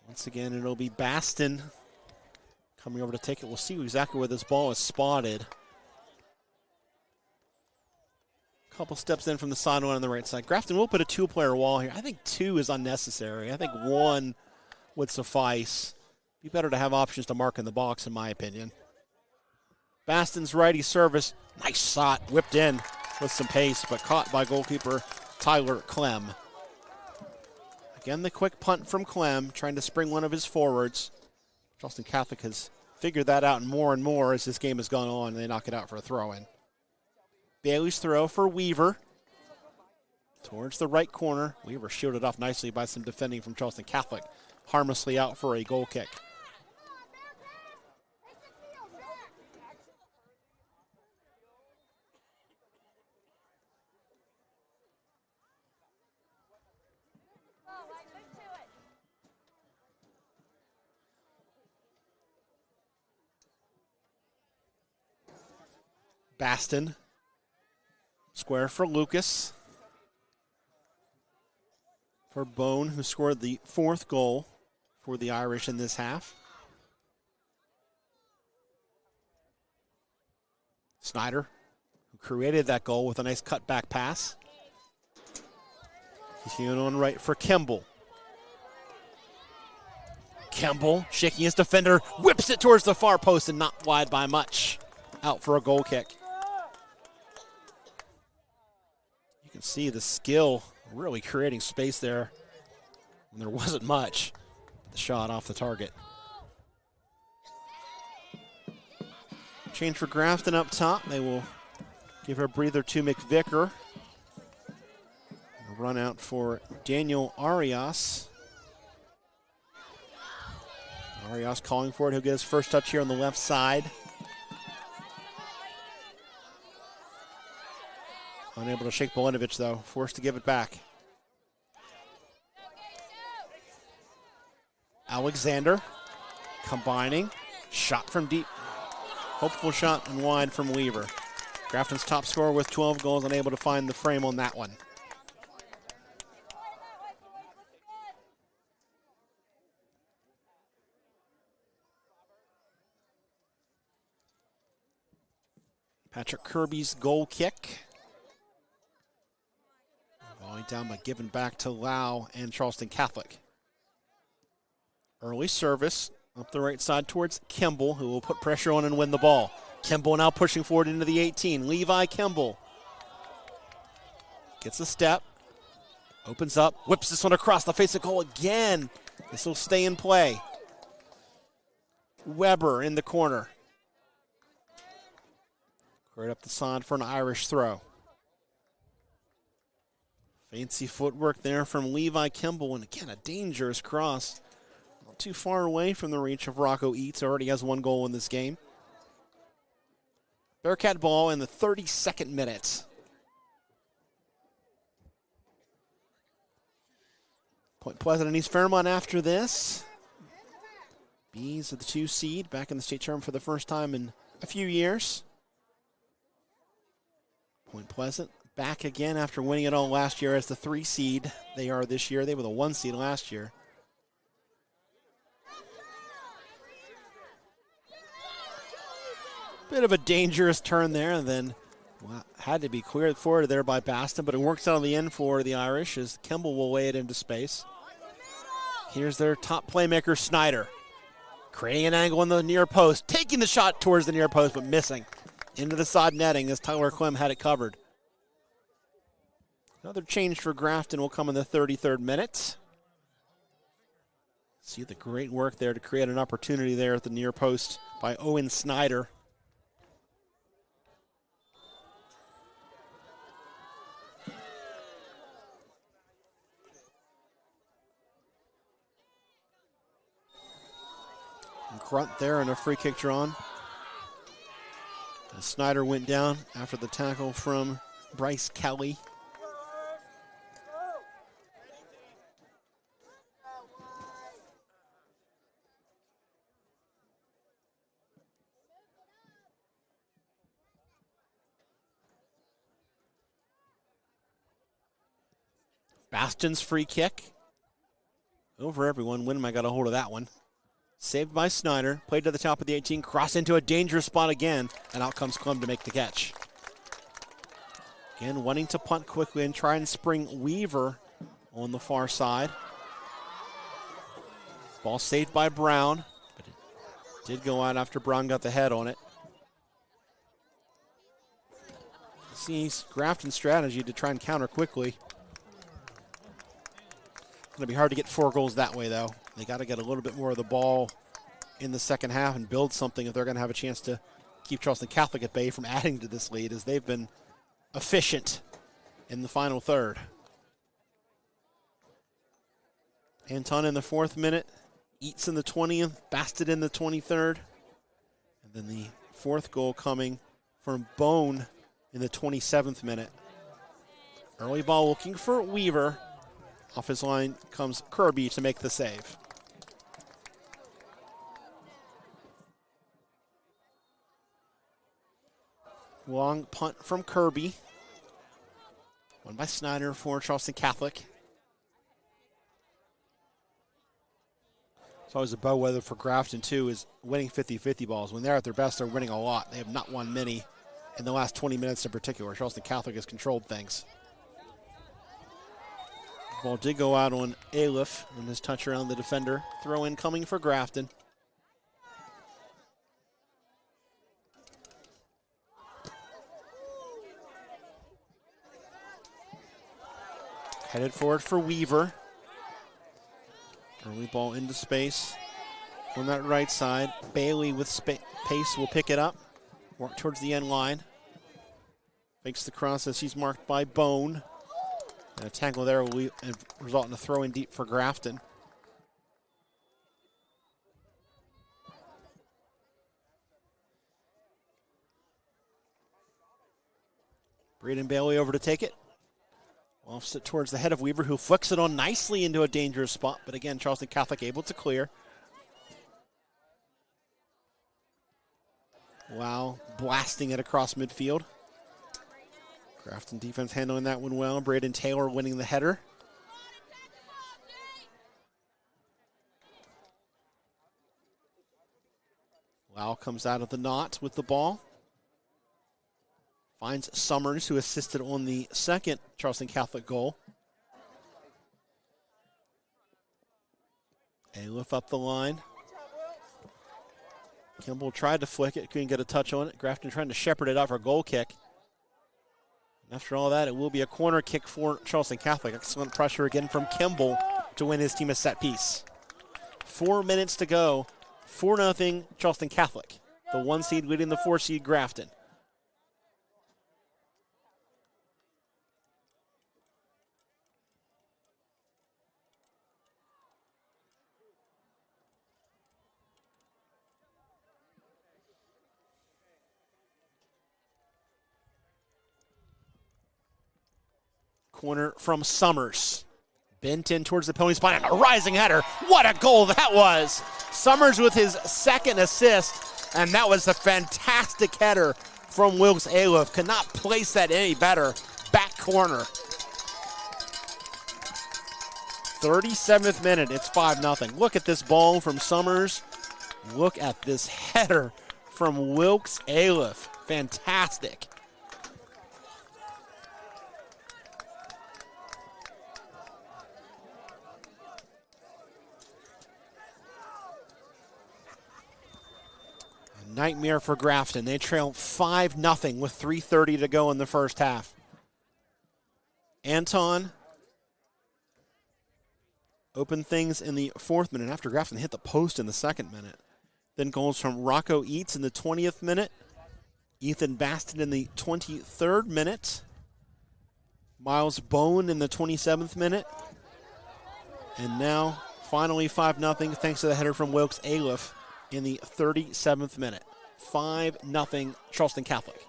Once again, it'll be Baston coming over to take it. We'll see exactly where this ball is spotted. Couple steps in from the sideline on the right side. Grafton will put a 2-player wall here. I think 2 is unnecessary. I think 1 would suffice. Be better to have options to mark in the box, in my opinion. Baston's righty service. Nice shot, whipped in with some pace, but caught by goalkeeper Tyler Clem. Again, the quick punt from Clem, trying to spring one of his forwards. Charleston Catholic has figured that out more and more as this game has gone on, and they knock it out for a throw-in. Bailey's throw for Weaver. Towards the right corner. Weaver shielded off nicely by some defending from Charleston Catholic. Harmlessly out for a goal kick. Baston. Square for Lucas. For Bone, who scored the 4th goal for the Irish in this half. Snyder, who created that goal with a nice cutback pass. He's on right for Kimball. Kimball, shaking his defender, whips it towards the far post and not wide by much. Out for a goal kick. You can see the skill really creating space there when there wasn't much. The shot off the target. Change for Grafton up top. They will give a breather to McVicker. A run out for Daniel Arias. Arias calling for it. He'll get his first touch here on the left side. Unable to shake Belinovich, though. Forced to give it back. Alexander combining. Shot from deep. Hopeful shot and wide from Weaver. Grafton's top scorer with 12 goals, unable to find the frame on that one. Patrick Kirby's goal kick. Volley down but given back to Lau and Charleston Catholic. Early service up the right side towards Kimball, who will put pressure on and win the ball. Kimball now pushing forward into the 18. Levi Kimball gets a step, opens up, whips this one across the face of goal again. This will stay in play. Weber in the corner. Right up the side for an Irish throw. Fancy footwork there from Levi Kimball, and again, a dangerous cross. Not too far away from the reach of Rocco Eats. Already has 1 goal in this game. Bearcat ball in the 32nd minute. Point Pleasant and East Fairmont after this. Bees are the 2 seed, back in the state tournament for the first time in a few years. Point Pleasant back again after winning it all last year as the 3 seed. They are this year. They were the 1 seed last year. Bit of a dangerous turn there, and then had to be cleared forward there by Baston, but it works out on the end for the Irish as Kimball will lay it into space. Here's their top playmaker, Snyder. Creating an angle on the near post, taking the shot towards the near post, but missing. Into the side netting as Tyler Clem had it covered. Another change for Grafton will come in the 33rd minute. See the great work there to create an opportunity there at the near post by Owen Snyder. And Grunt there and a free kick drawn. And Snyder went down after the tackle from Bryce Kelly. Baston's free kick. Over everyone. Winman got a hold of that one. Saved by Snyder. Played to the top of the 18. Cross into a dangerous spot again. And out comes Clem to make the catch. Again, wanting to punt quickly and try and spring Weaver on the far side. Ball saved by Brown. But it did go out after Brown got the head on it. Sees Grafton's strategy to try and counter quickly. Going to be hard to get 4 goals that way, though. They got to get a little bit more of the ball in the second half and build something if they're going to have a chance to keep Charleston Catholic at bay from adding to this lead, as they've been efficient in the final third. Anton in the 4th minute, Eats in the 20th, Bastet in the 23rd, and then the 4th goal coming from Bone in the 27th minute. Early ball looking for Weaver. Off his line comes Kirby to make the save. Long punt from Kirby. Won by Snyder for Charleston Catholic. It's always a bellwether for Grafton, too, is winning 50-50 balls. When they're at their best, they're winning a lot. They have not won many in the last 20 minutes in particular. Charleston Catholic has controlled things. Ball did go out on Aliff on his touch around the defender. Throw in coming for Grafton. Headed forward for Weaver. Early ball into space on that right side. Bailey with pace will pick it up. Work towards the end line. Fakes the cross as he's marked by Bone. And a tackle there will result in a throw in deep for Grafton. Braden Bailey over to take it. Offset towards the head of Weaver, who flicks it on nicely into a dangerous spot. But again, Charleston Catholic able to clear. Wow, blasting it across midfield. Grafton defense handling that one well. Braden Taylor winning the header. Wow comes out of the knot with the ball. Finds Summers, who assisted on the second Charleston Catholic goal. Aliff up the line. Kimball tried to flick it, couldn't get a touch on it. Grafton trying to shepherd it out for a goal kick. After all that, it will be a corner kick for Charleston Catholic. Excellent pressure again from Kimball to win his team a set piece. 4 minutes to go. 4-0 Charleston Catholic. The 1 seed leading the 4 seed Grafton. Corner from Summers. Bent in towards the penalty spot and a rising header. What a goal that was! Summers with his 2nd assist, and that was a fantastic header from Wilkes Aliff. Could not place that any better. Back corner. 37th minute, it's 5-0. Look at this ball from Summers. Look at this header from Wilkes Aliff. Fantastic. nightmare for Grafton. They trail 5-0 with 3:30 to go in the first half. Anton opened things in the 4th minute after Grafton hit the post in the 2nd minute. Then goals from Rocco Eats in the 20th minute. Ethan Baston in the 23rd minute. Miles Bone in the 27th minute. And now, finally 5-0 thanks to the header from Wilkes Aliff in the 37th minute. 5-0 Charleston Catholic.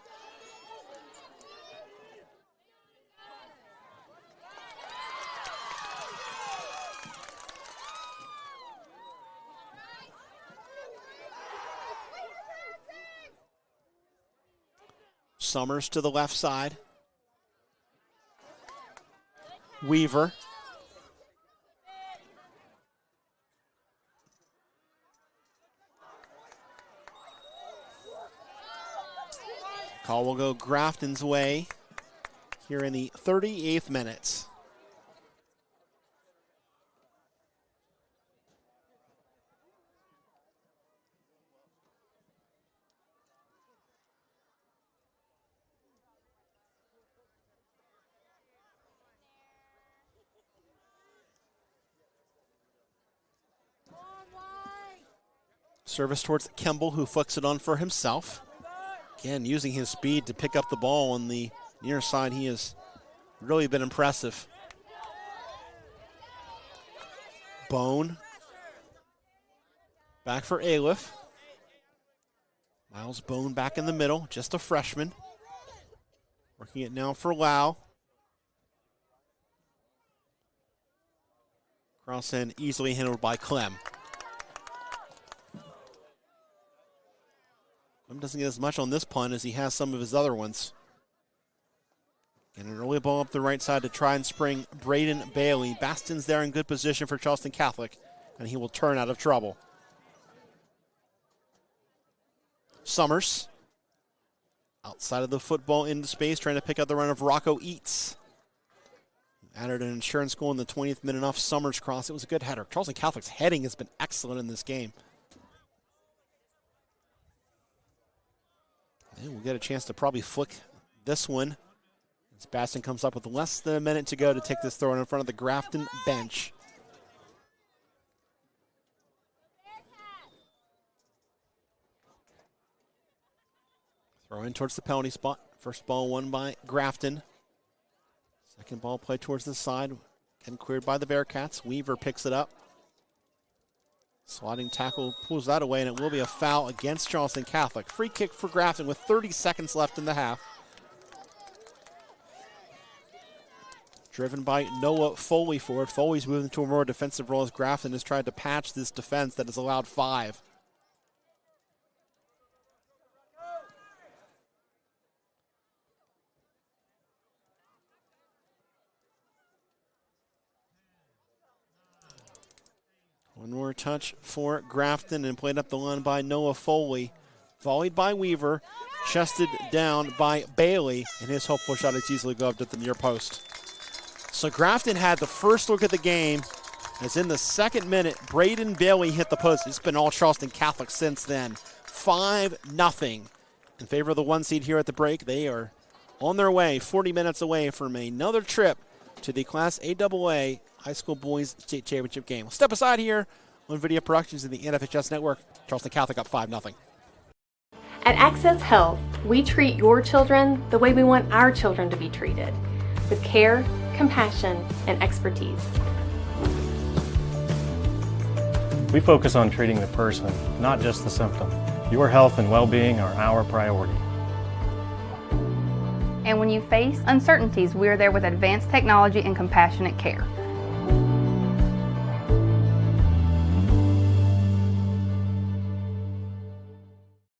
Summers to the left side. Weaver. Call will go Grafton's way here in the 38th minute. Service towards Kemble, who flicks it on for himself. Again, using his speed to pick up the ball on the near side. He has really been impressive. Bone. Back for Aliff. Miles Bone back in the middle, just a freshman. Working it now for Lau. Cross in, easily handled by Clem. Clem doesn't get as much on this punt as he has some of his other ones. And an early ball up the right side to try and spring Braden Bailey. Baston's there in good position for Charleston Catholic, and he will turn out of trouble. Summers. Outside of the football into space, trying to pick up the run of Rocco Eats. Added an insurance goal in the 20th minute off Summers' cross. It was a good header. Charleston Catholic's heading has been excellent in this game. And we'll get a chance to probably flick this one as Baston comes up with less than a minute to go to take this throw in front of the Grafton bench. Throw in towards the penalty spot. First ball won by Grafton. Second ball played towards the side. Again cleared by the Bearcats. Weaver picks it up. Sliding tackle pulls that away, and it will be a foul against Charleston Catholic. Free kick for Grafton with 30 seconds left in the half. Driven by Noah Foley forward. Foley's moving to a more defensive role as Grafton has tried to patch this defense that has allowed 5. One more touch for Grafton and played up the line by Noah Foley. Volleyed by Weaver, chested down by Bailey, and his hopeful shot is easily gloved at the near post. So Grafton had the first look at the game, as in the 2nd minute, Braden Bailey hit the post. It's been all Charleston Catholic since then. 5-0 in favor of the 1 seed here at the break. They are on their way, 40 minutes away from another trip to the Class AAA High School Boys State Championship game. We'll step aside here on Video Productions in the NFHS Network. Charleston Catholic up 5-0. At Access Health, we treat your children the way we want our children to be treated, with care, compassion, and expertise. We focus on treating the person, not just the symptom. Your health and well-being are our priority. And when you face uncertainties, we are there with advanced technology and compassionate care.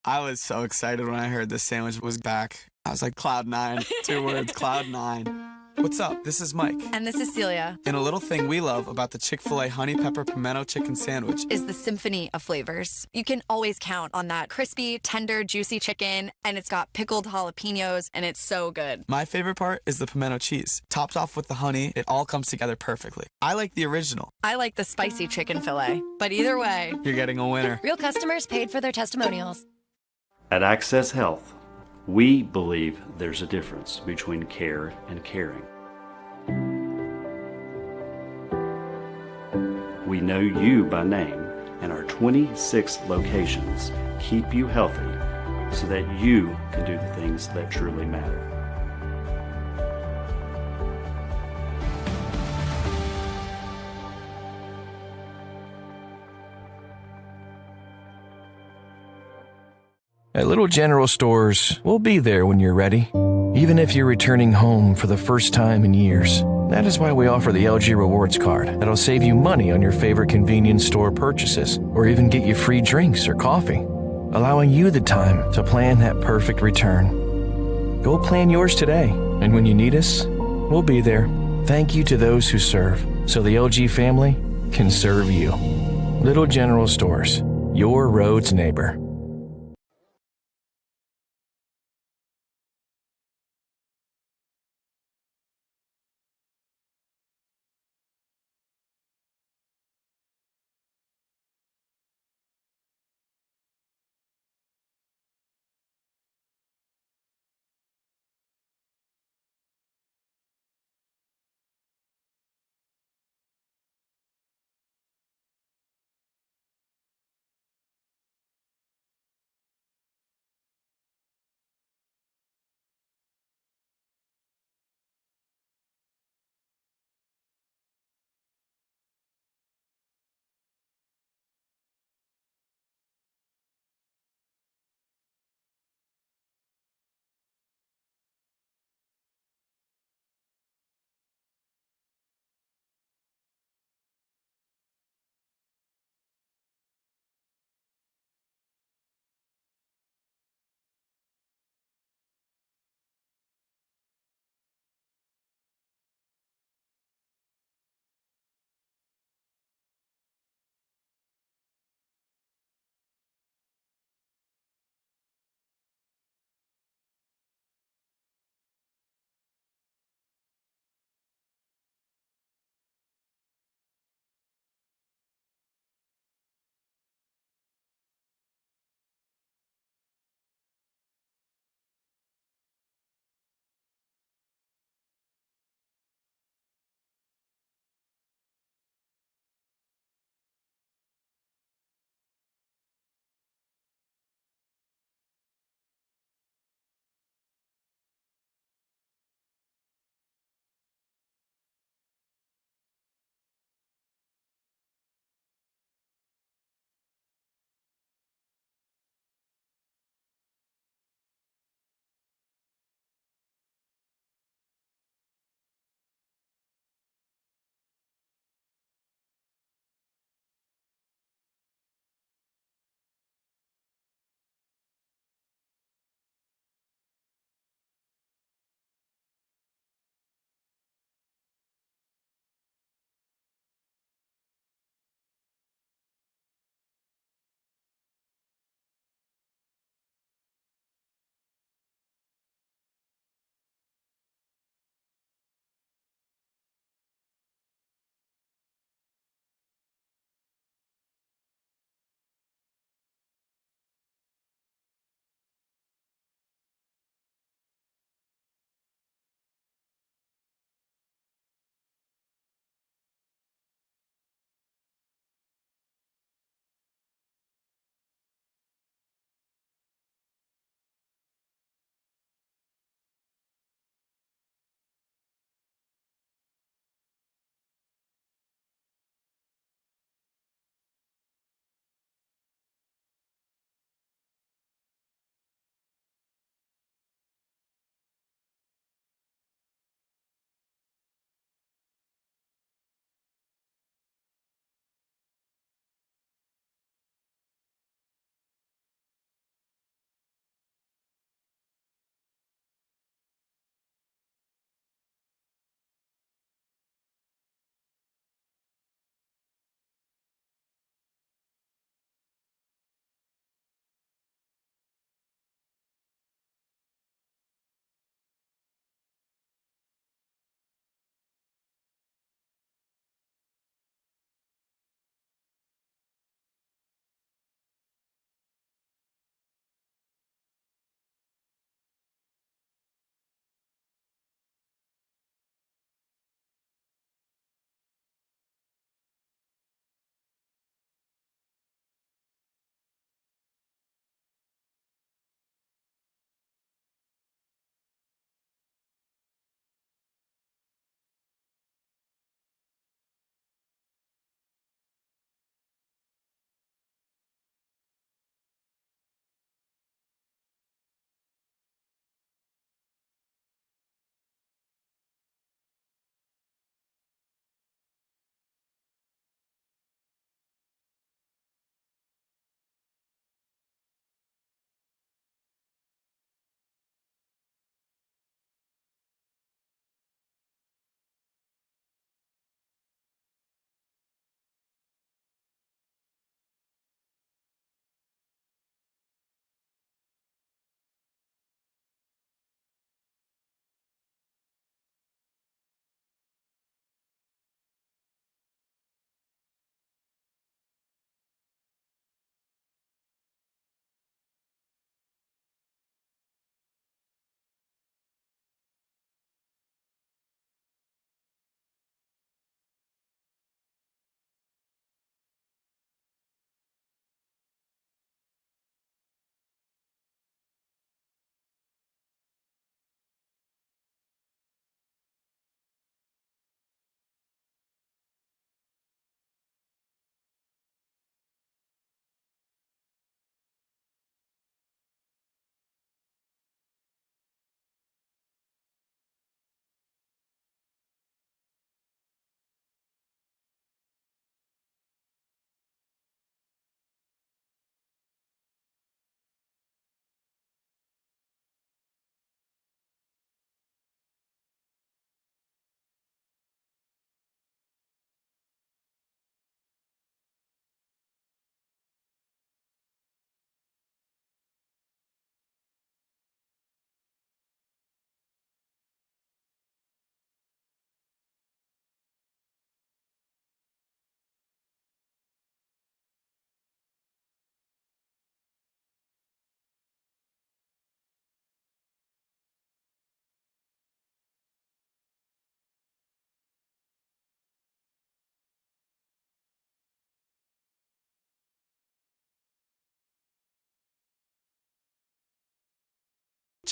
I was so excited when I heard this sandwich was back. I was like, Cloud 9, 2 words, Cloud 9. What's up? This is Mike. And this is Celia. And a little thing we love about the Chick-fil-A Honey Pepper Pimento Chicken Sandwich is the symphony of flavors. You can always count on that crispy, tender, juicy chicken, and it's got pickled jalapenos, and it's so good. My favorite part is the pimento cheese. Topped off with the honey, it all comes together perfectly. I like the original. I like the spicy chicken fillet, but either way, you're getting a winner. Real customers paid for their testimonials. At Access Health, we believe there's a difference between care and caring. We know you by name, and our 26 locations keep you healthy so that you can do the things that truly matter. At Little General Stores, we'll be there when you're ready, even if you're returning home for the first time in years. That is why we offer the LG Rewards Card that'll save you money on your favorite convenience store purchases, or even get you free drinks or coffee, allowing you the time to plan that perfect return. Go plan yours today, and when you need us, we'll be there. Thank you to those who serve, so the LG family can serve you. Little General Stores, your road's neighbor.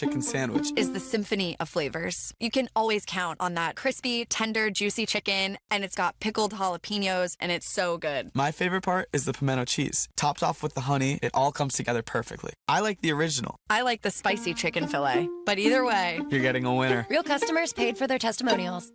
chicken sandwich is the symphony of flavors. You can always count on that crispy, tender, juicy chicken, and it's got pickled jalapenos, and it's so good. My favorite part is the pimento cheese. Topped off with the honey, it all comes together perfectly. I like the original. I like the spicy chicken fillet, but either way, You're getting a winner. Real customers paid for their testimonials.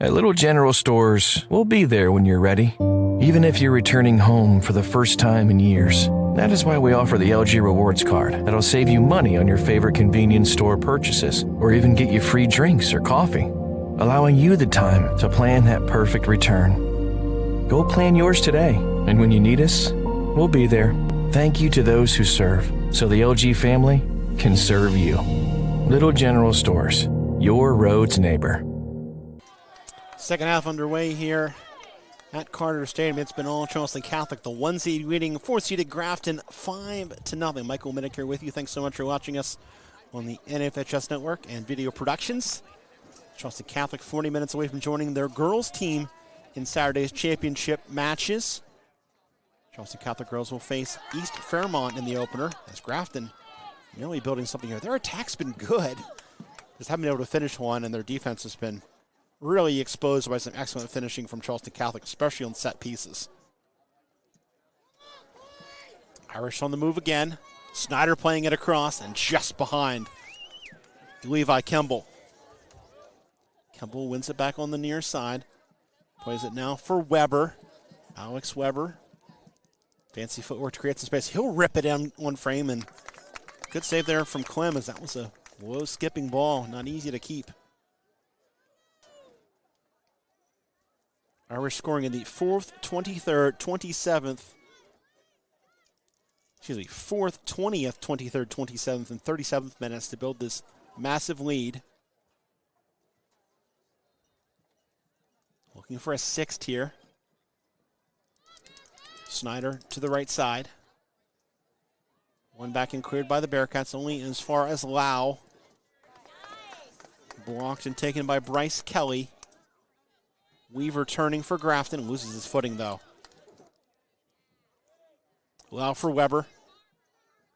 At Little General Stores, we'll be there when you're ready, even if you're returning home for the first time in years. That is why we offer the LG Rewards Card that'll save you money on your favorite convenience store purchases, or even get you free drinks or coffee, allowing you the time to plan that perfect return. Go plan yours today, and when you need us, we'll be there. Thank you to those who serve, so the LG family can serve you. Little General Stores, your road's neighbor. Second half underway here at Carter Stadium. It's been all Charleston Catholic. The 1 seed leading 4 seeded Grafton 5-0. Michael Minnick here with you. Thanks so much for watching us on the NFHS Network and Video Productions. Charleston Catholic 40 minutes away from joining their girls team in Saturday's championship matches. Charleston Catholic girls will face East Fairmont in the opener as Grafton really building something here. Their attack's been good. Just haven't been able to finish one, and their defense has been really exposed by some excellent finishing from Charleston Catholic, especially on set pieces. Irish on the move again. Snyder playing it across, and just behind Levi Kemble. Kemble wins it back on the near side. Plays it now for Weber. Alex Weber. Fancy footwork to create some space. He'll rip it in one frame, and good save there from Clem, as that was a low skipping ball. Not easy to keep. Irish scoring in the 4th, 23rd, 27th. Excuse me, 4th, 20th, 23rd, 27th, and 37th minutes to build this massive lead. Looking for a 6th here. Snyder to the right side. One back and cleared by the Bearcats, only as far as Lau. Blocked and taken by Bryce Kelly. Weaver turning for Grafton, loses his footing though. Lau for Weber.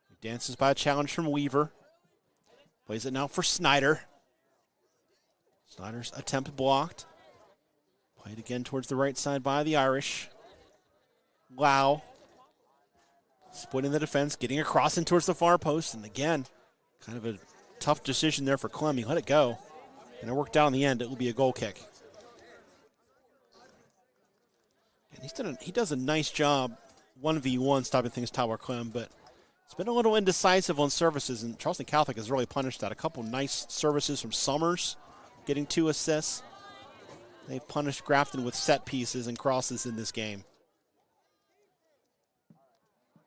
He dances by a challenge from Weaver. Plays it now for Snyder. Snyder's attempt blocked. Played again towards the right side by the Irish. Lau. Splitting the defense, getting across in towards the far post, and again, kind of a tough decision there for Clem. He let it go, and it worked out in the end. It will be a goal kick. And he does a nice job 1v1 stopping things Tyler Clem, but it's been a little indecisive on services, and Charleston Catholic has really punished that. A couple nice services from Summers, getting 2 assists. They've punished Grafton with set pieces and crosses in this game.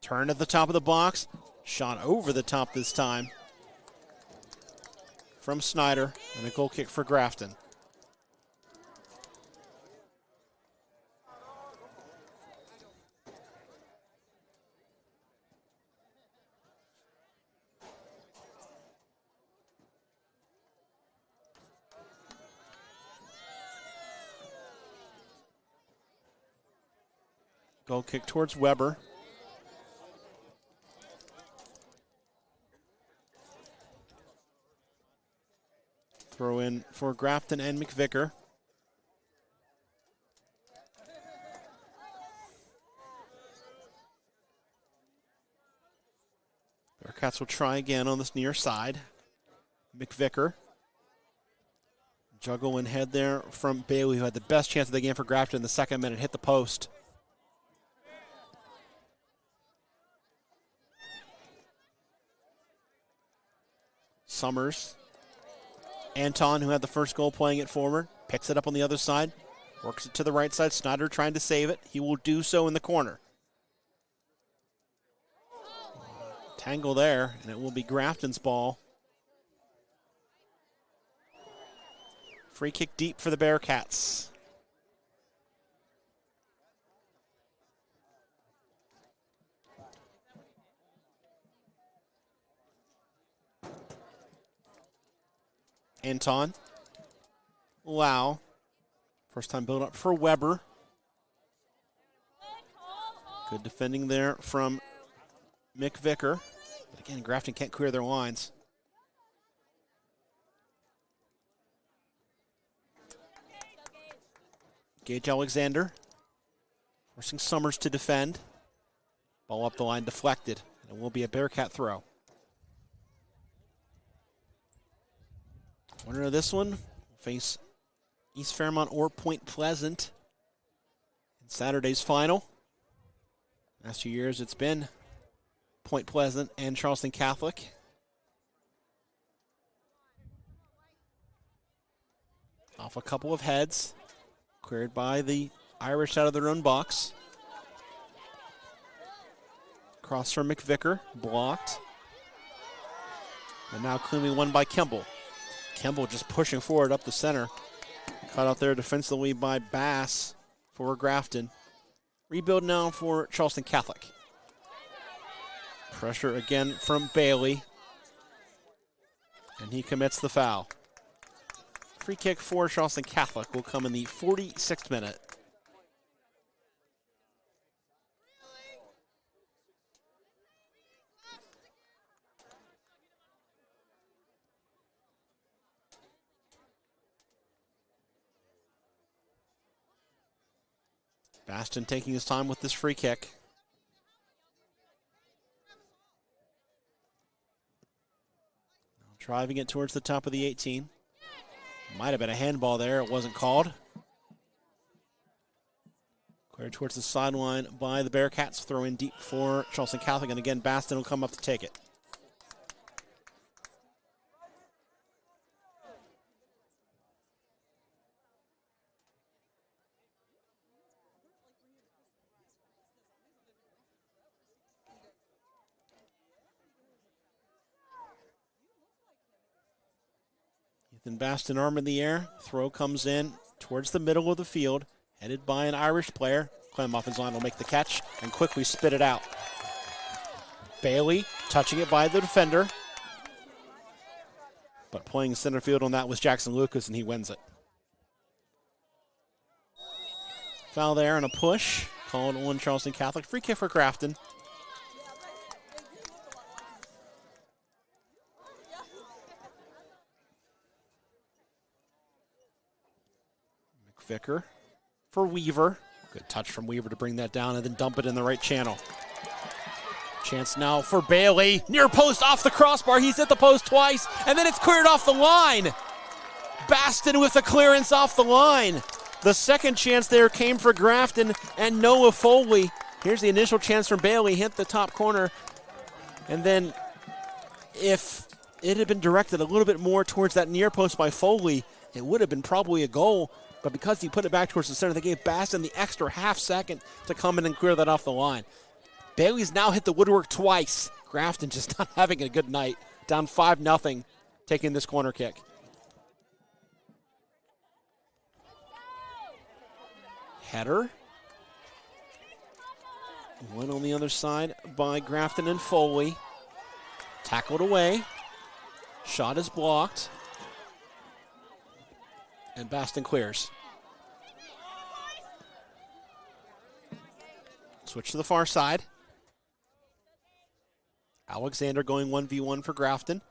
Turn at the top of the box. Shot over the top this time from Snyder, and a goal kick for Grafton. Goal kick towards Weber. Throw in for Grafton and McVicker. Bearcats will try again on this near side. McVicker. Juggle and head there from Bailey, who had the best chance of the game for Grafton in the second minute, hit the post. Summers. Anton, who had the first goal, playing it forward, picks it up on the other side, works it to the right side. Snyder trying to save it. He will do so in the corner. Tangle there, and it will be Grafton's ball. Free kick deep for the Bearcats. Anton. Lau. First time build up for Weber. Good defending there from McVicker. But again, Grafton can't clear their lines. Gage Alexander forcing Summers to defend. Ball up the line, deflected. And it will be a Bearcat throw. Winner of this one will face East Fairmont or Point Pleasant in Saturday's final. Last 2 years it's been Point Pleasant and Charleston Catholic. Off a couple of heads. Cleared by the Irish out of their own box. Cross from McVicker, blocked. And now cleanly won by Kimball. Kimball just pushing forward up the center. Cut out there defensively by Bass for Grafton. Rebuild now for Charleston Catholic. Pressure again from Bailey. And he commits the foul. Free kick for Charleston Catholic will come in the 46th minute. Baston taking his time with this free kick. Driving it towards the top of the 18. Might have been a handball there. It wasn't called. Cleared towards the sideline by the Bearcats. Throw in deep for Charleston Catholic. And again, Baston will come up to take it. Ethan Baston arm in the air. Throw comes in towards the middle of the field. Headed by an Irish player. Clem off his line will make the catch and quickly spit it out. Bailey touching it by the defender. But playing center field on that was Jackson Lucas, and he wins it. Foul there and a push. Called on Charleston Catholic. Free kick for Grafton. McVicker for Weaver. Good touch from Weaver to bring that down and then dump it in the right channel. Chance now for Bailey. Near post off the crossbar. He's hit the post twice, and then it's cleared off the line. Baston with the clearance off the line. The second chance there came for Grafton and Noah Foley. Here's the initial chance from Bailey. Hit the top corner. And then if it had been directed a little bit more towards that near post by Foley, it would have been probably a goal. But because he put it back towards the center, they gave Baston the extra half second to come in and clear that off the line. Bailey's now hit the woodwork twice. Grafton just not having a good night. Down 5-0, taking this corner kick. Header. One on the other side by Grafton and Foley. Tackled away. Shot is blocked. And Baston clears. Switch to the far side. Alexander going 1v1 for Grafton.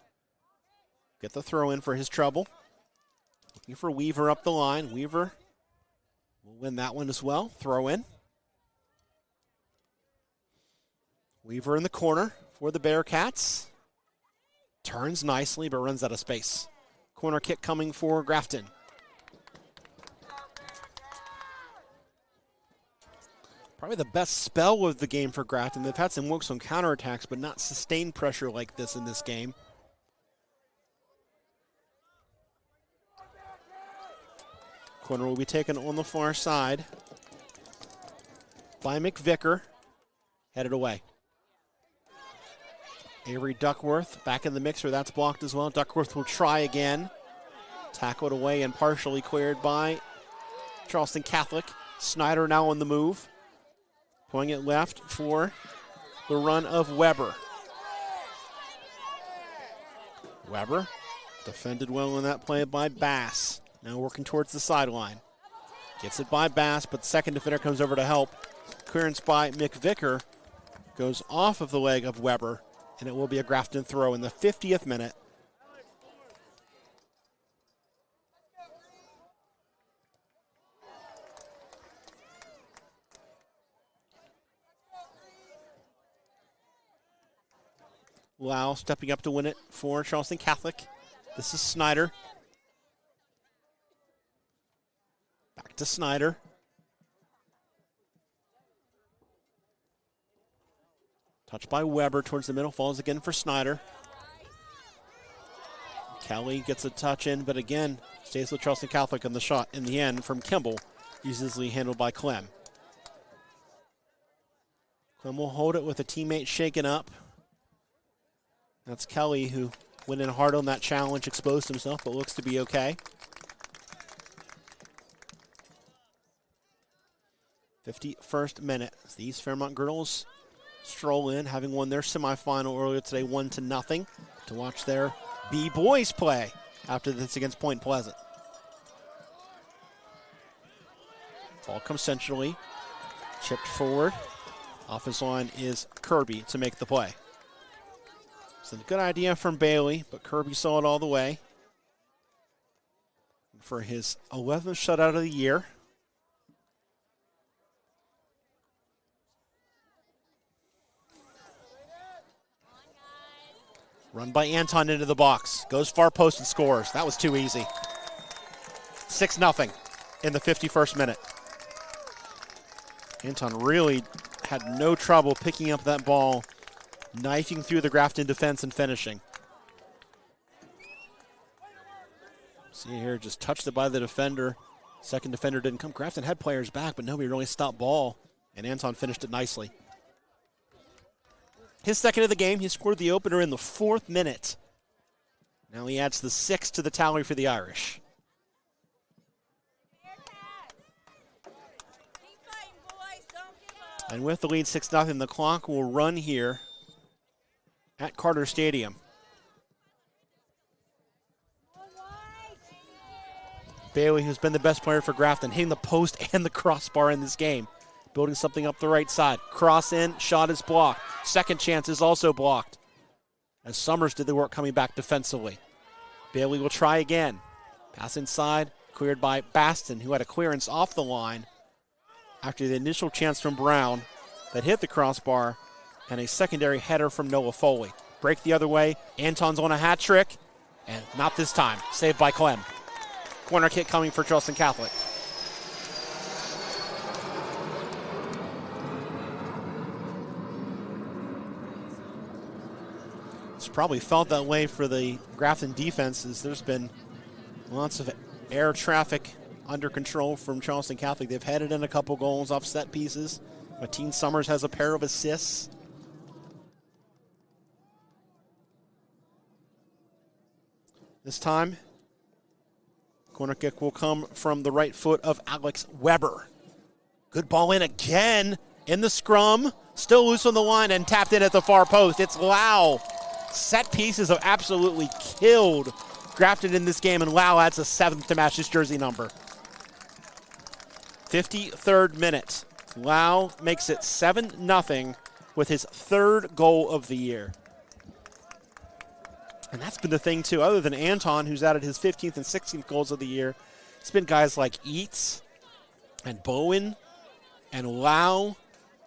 Get the throw in for his trouble. Looking for Weaver up the line. Weaver will win that one as well. Throw in. Weaver in the corner for the Bearcats. Turns nicely but runs out of space. Corner kick coming for Grafton. Probably the best spell of the game for Grafton. They've had some looks on counterattacks, but not sustained pressure like this in this game. Corner will be taken on the far side by McVicker. Headed away. Avery Duckworth back in the mixer. That's blocked as well. Duckworth will try again. Tackled away and partially cleared by Charleston Catholic. Snyder now on the move. Pulling it left for the run of Weber. Weber defended well in that play by Bass. Now working towards the sideline. Gets it by Bass, but the second defender comes over to help. Clearance by McVicker goes off of the leg of Weber, and it will be a Grafton throw in the 50th minute. Lau stepping up to win it for Charleston Catholic. This is Snyder. Back to Snyder. Touched by Weber towards the middle, falls again for Snyder. Kelly gets a touch in, but again, stays with Charleston Catholic on the shot in the end from Kimball. Easily handled by Clem. Clem will hold it with a teammate shaken up. That's Kelly, who went in hard on that challenge, exposed himself, but looks to be okay. 51st minute. The East Fairmont girls stroll in, having won their semifinal earlier today, 1-0, to watch their B-boys play after this against Point Pleasant. Ball comes centrally, chipped forward. Off his line is Kirby to make the play. It's a good idea from Bailey, but Kirby saw it all the way. For his 11th shutout of the year. Run by Anton into the box. Goes far post and scores. That was too easy. 6-0 in the 51st minute. Anton really had no trouble picking up that ball, knifing through the Grafton defense and finishing. See here, just touched it by the defender. Second defender didn't come. Grafton had players back, but nobody really stopped ball, and Anton finished it nicely. His second of the game, he scored the opener in the 4th minute. Now he adds the 6th to the tally for the Irish. And with the lead 6-0, the clock will run here at Carter Stadium. Bailey, who's been the best player for Grafton, hitting the post and the crossbar in this game. Building something up the right side. Cross in, shot is blocked. Second chance is also blocked. As Summers did the work coming back defensively. Bailey will try again. Pass inside, cleared by Baston, who had a clearance off the line after the initial chance from Brown that hit the crossbar, and a secondary header from Noah Foley. Break the other way. Anton's on a hat trick, and not this time. Saved by Clem. Corner kick coming for Charleston Catholic. It's probably felt that way for the Grafton defense, as there's been lots of air traffic under control from Charleston Catholic. They've headed in a couple goals off set pieces. Mateen Summers has a pair of assists. This time, corner kick will come from the right foot of Alex Weber. Good ball in again in the scrum. Still loose on the line and tapped in at the far post. It's Lau. Set pieces have absolutely killed Grafton in this game, and Lau adds a 7th to match his jersey number. 53rd minute. Lau makes it 7-0 with his 3rd goal of the year. And that's been the thing, too. Other than Anton, who's added his 15th and 16th goals of the year, it's been guys like Eats and Bowen and Lau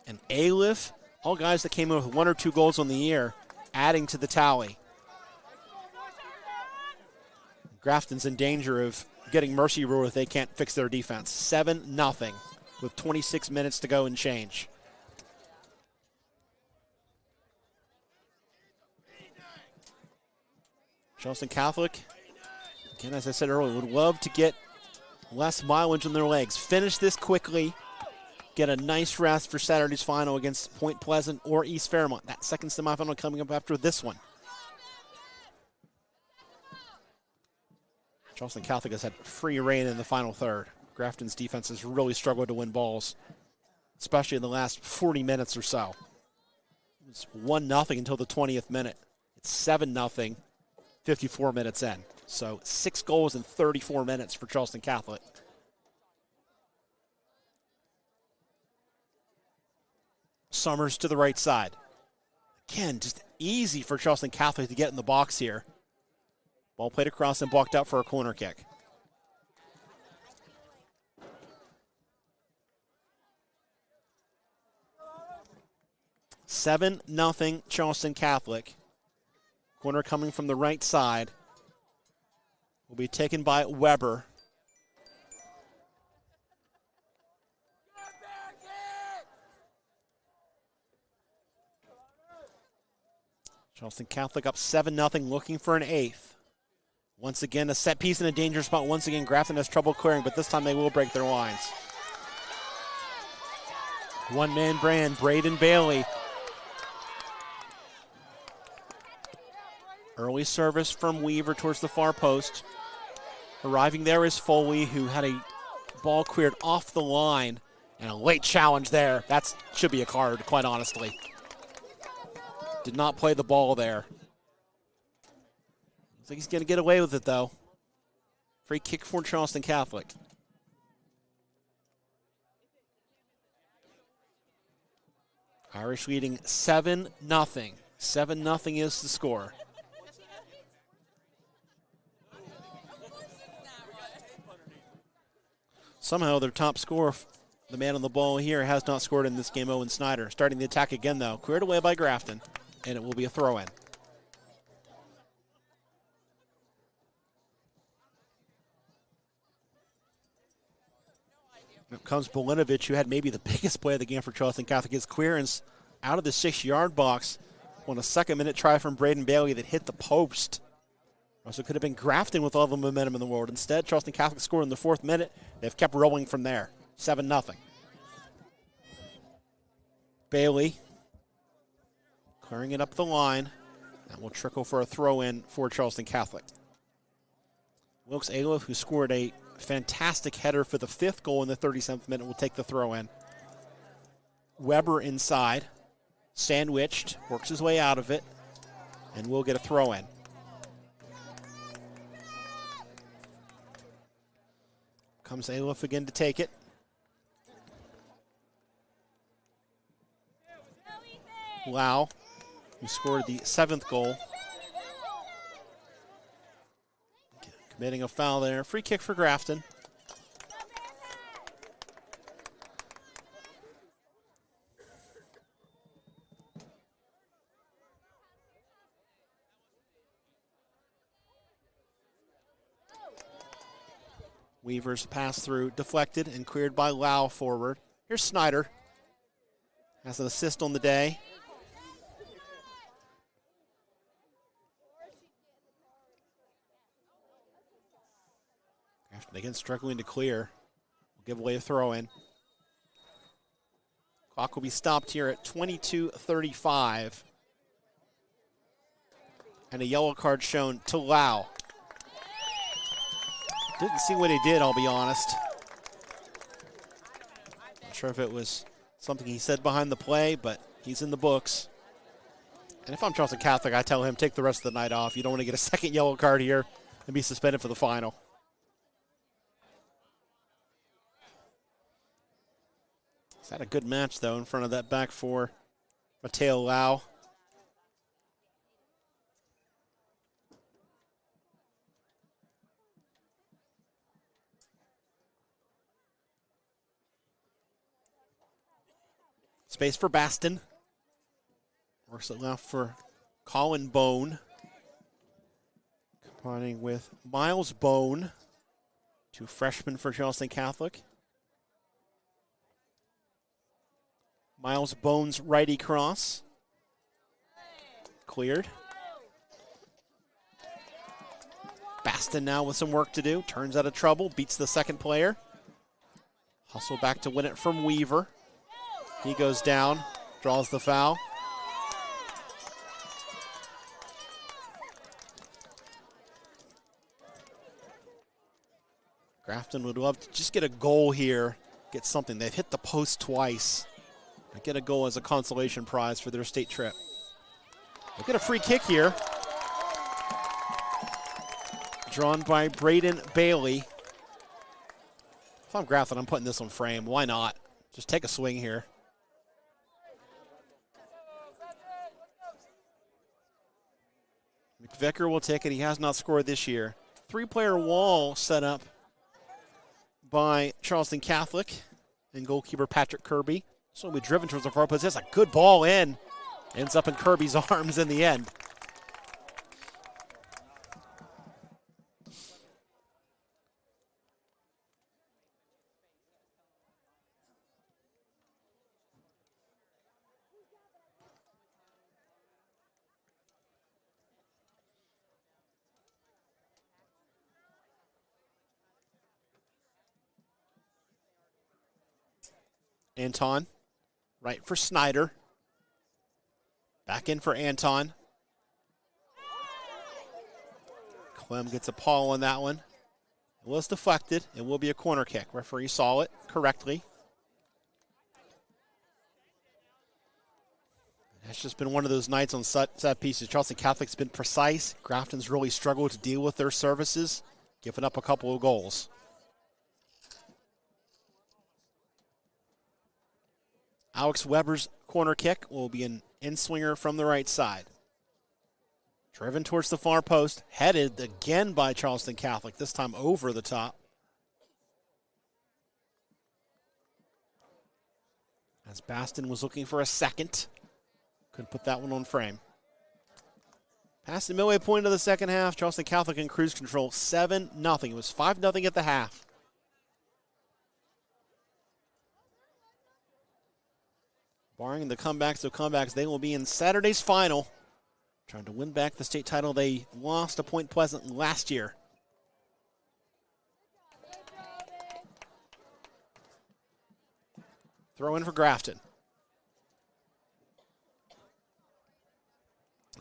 and Aliff, all guys that came in with 1 or 2 goals on the year, adding to the tally. Grafton's in danger of getting mercy rule if they can't fix their defense. 7-0 with 26 minutes to go and change. Charleston Catholic, again, as I said earlier, would love to get less mileage on their legs. Finish this quickly, get a nice rest for Saturday's final against Point Pleasant or East Fairmont. That second semifinal coming up after this one. Charleston Catholic has had free reign in the final third. Grafton's defense has really struggled to win balls, especially in the last 40 minutes or so. It was 1-0 until the 20th minute. It's 7-0, 54 minutes in. So 6 goals in 34 minutes for Charleston Catholic. Summers to the right side. Again, just easy for Charleston Catholic to get in the box here. Ball played across and blocked out for a corner kick. $7-0 Charleston Catholic Corner coming from the right side will be taken by Weber. Charleston Catholic up 7-0, looking for an eighth. Once again, a set piece in a dangerous spot. Once again, Grafton has trouble clearing, but this time they will break their lines. One-man brand, Braden Bailey. Early service from Weaver towards the far post. Arriving there is Foley, who had a ball cleared off the line, and a late challenge there. That should be a card, quite honestly. Did not play the ball there. Looks like he's going to get away with it, though. Free kick for Charleston Catholic. Irish leading 7-0. 7-0 is the score. Somehow their top scorer, the man on the ball here, has not scored in this game, Owen Snyder. Starting the attack again, though. Cleared away by Grafton, and it will be a throw-in. Up comes Bolinovich, who had maybe the biggest play of the game for Charleston Catholic. His clearance out of the 6-yard box on a second-minute try from Braden Bailey that hit the post. Also could have been Grafton with all the momentum in the world. Instead, Charleston Catholic scored in the 4th minute. They've kept rolling from there. 7-0. Bailey clearing it up the line. That will trickle for a throw-in for Charleston Catholic. Wilkes Aliff, who scored a fantastic header for the 5th goal in the 37th minute, will take the throw-in. Weber inside, sandwiched, works his way out of it, and will get a throw-in. Comes Aliff again to take it. Lau, who scored the 7th goal, committing a foul there. Free kick for Grafton. Weaver's pass through, deflected and cleared by Lau forward. Here's Snyder. Has an assist on the day. After again struggling to clear, we'll give away a throw-in. Clock will be stopped here at 22:35. And a yellow card shown to Lau. Didn't see what he did, I'll be honest. Not sure if it was something he said behind the play, but he's in the books. And if I'm Charleston Catholic, I tell him, take the rest of the night off. You don't want to get a second yellow card here and be suspended for the final. He's had a good match, though, in front of that back four. Mateo Lau. Space for Baston. Works it left for Colin Bone. Combining with Miles Bone. 2 freshmen for Charleston Catholic. Miles Bone's righty cross. Cleared. Baston now with some work to do. Turns out of trouble. Beats the second player. Hustle back to win it from Weaver. He goes down, draws the foul. Grafton would love to just get a goal here, get something. They've hit the post twice. But get a goal as a consolation prize for their state trip. They'll get a free kick here. Drawn by Braden Bailey. If I'm Grafton, I'm putting this on frame. Why not? Just take a swing here. McVicker will take it. He has not scored this year. 3-player wall set up by Charleston Catholic and goalkeeper Patrick Kirby. So we driven towards the far post. That's a good ball in. Ends up in Kirby's arms in the end. Anton, right for Snyder. Back in for Anton. Clem gets a paw on that one. It was deflected. It will be a corner kick. Referee saw it correctly. It's just been one of those nights on set pieces. Charleston Catholic's been precise. Grafton's really struggled to deal with their services, giving up a couple of goals. Alex Weber's corner kick will be an in-swinger from the right side. Driven towards the far post, headed again by Charleston Catholic, this time over the top. As Baston was looking for a second. Couldn't put that one on frame. Past the midway point of the second half, Charleston Catholic in cruise control, 7-0. It was 5-0 at the half. Barring the comebacks of comebacks, they will be in Saturday's final, trying to win back the state title they lost to Point Pleasant last year. Throw in for Grafton.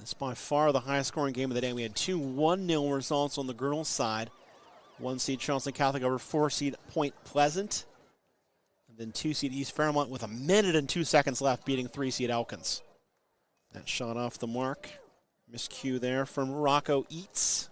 It's by far the highest scoring game of the day. We had 2 1-0 results on the girls' side. 1 seed Charleston Catholic over 4 seed Point Pleasant. And then 2 seed East Fairmont with 1 minute and 2 seconds left, beating 3 seed Elkins. That shot off the mark. Miscue there from Rocco Eats.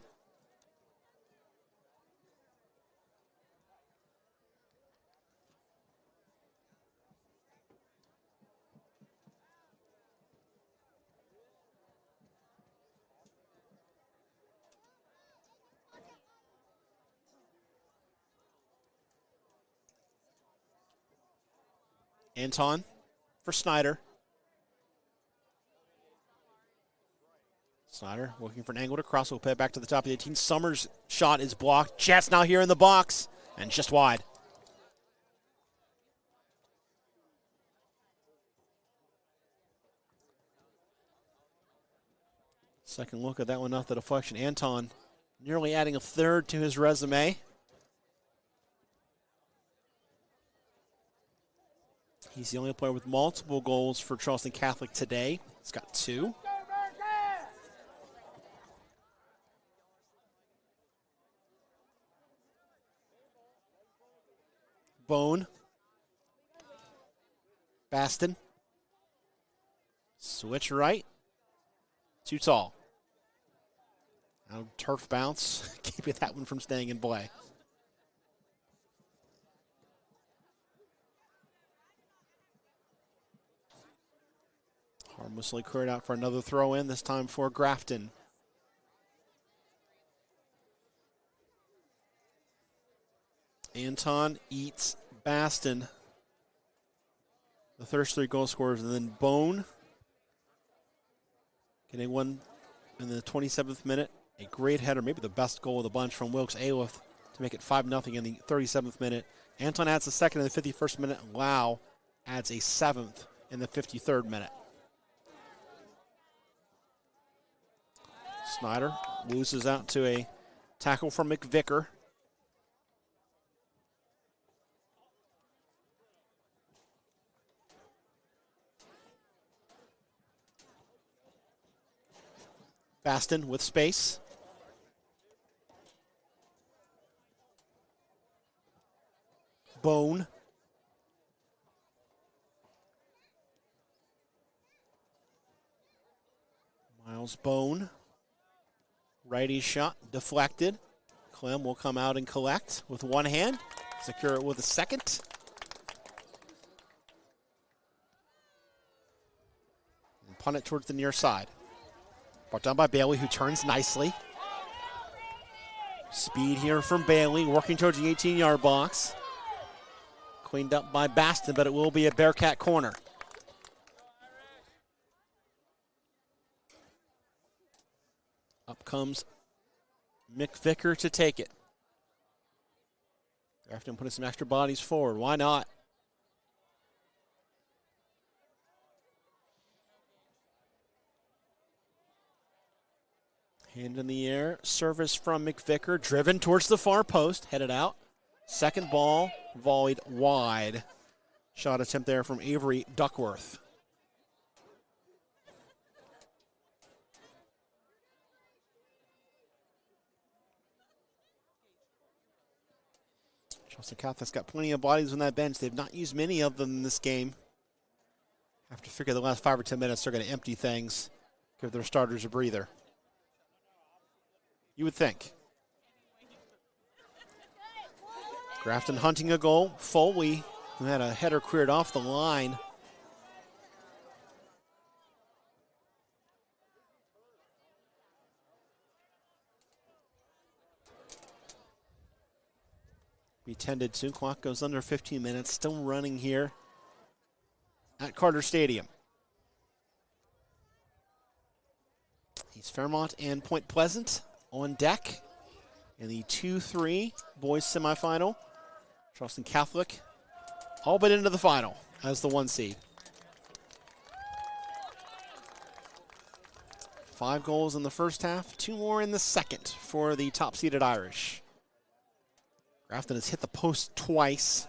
Anton for Snyder. Snyder looking for an angle to cross. We'll play it back to the top of the 18. Summers' shot is blocked. Jets now here in the box and just wide. Second look at that one off the deflection. Anton nearly adding a third to his resume. He's the only player with multiple goals for Charleston Catholic today. He's got 2. Bone. Baston. Switch right. Too tall. Now turf bounce, keeping that one from staying in play. Harmlessly cleared out for another throw in, this time for Grafton. Anton Eats Baston, the first 3 goal scorers, and then Bone getting one in the 27th minute. A great header, maybe the best goal of the bunch from Wilkes Aliff to make it 5-0 in the 37th minute. Anton adds the second in the 51st minute. Lau adds a 7th in the 53rd minute. Snyder loses out to a tackle from McVicker. Baston with space. Bone. Miles Bone. Righty shot deflected. Clem will come out and collect with one hand. Secure it with a second. And punt it towards the near side. Brought down by Bailey, who turns nicely. Speed here from Bailey, working towards the 18-yard box. Cleaned up by Baston, but it will be a Bearcat corner. Up comes McVicker to take it. Grafton putting some extra bodies forward. Why not? Hand in the air. Service from McVicker. Driven towards the far post. Headed out. Second ball volleyed wide. Shot attempt there from Avery Duckworth. Charleston Catholic's got plenty of bodies on that bench. They've not used many of them in this game. Have to figure the last 5 or 10 minutes they're going to empty things, give their starters a breather. You would think. Grafton hunting a goal. Foley, who had a header cleared off the line. Be tended to. Clock goes under 15 minutes. Still running here at Carter Stadium. East Fairmont and Point Pleasant on deck in the 2-3 boys semifinal. Charleston Catholic all but into the final as the 1 seed. 5 goals in the first half, 2 more in the second for the top-seeded Irish. Grafton has hit the post twice,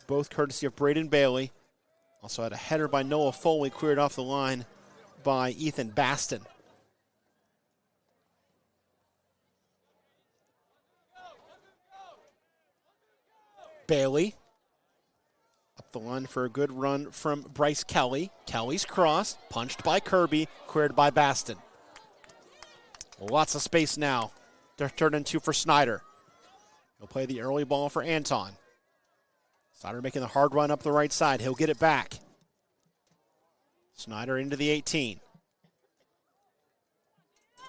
both courtesy of Braden Bailey. Also had a header by Noah Foley cleared off the line by Ethan Baston. Bailey up the line for a good run from Bryce Kelly. Kelly's cross, punched by Kirby, cleared by Baston. Lots of space now. They're turned into for Snyder. He'll play the early ball for Anton. Snyder making the hard run up the right side. He'll get it back. Snyder into the 18.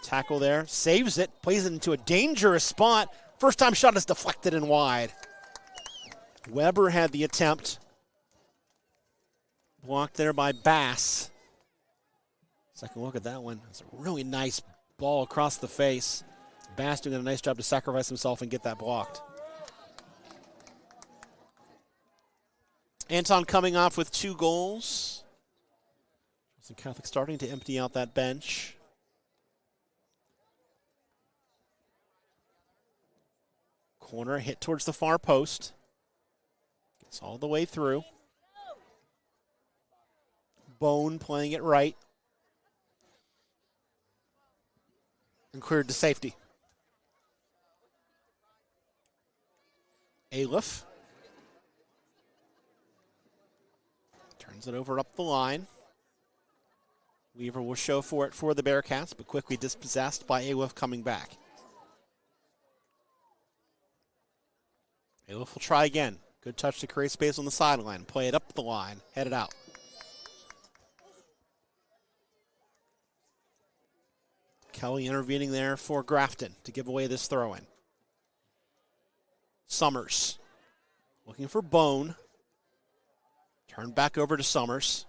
Tackle there, saves it, plays it into a dangerous spot. First time shot is deflected and wide. Weber had the attempt. Blocked there by Bass. Second look at that one. It's a really nice ball across the face. Bass doing a nice job to sacrifice himself and get that blocked. Anton coming off with 2 goals. Charleston Catholic starting to empty out that bench. Corner hit towards the far post. Gets all the way through. Bone playing it right. And cleared to safety. Aliff. Turns it over up the line. Weaver will show for it for the Bearcats, but quickly dispossessed by Aliff coming back. Aliff will try again. Good touch to create space on the sideline. Play it up the line. Head it out. Kelly intervening there for Grafton to give away this throw-in. Summers looking for Bone. Turn back over to Summers.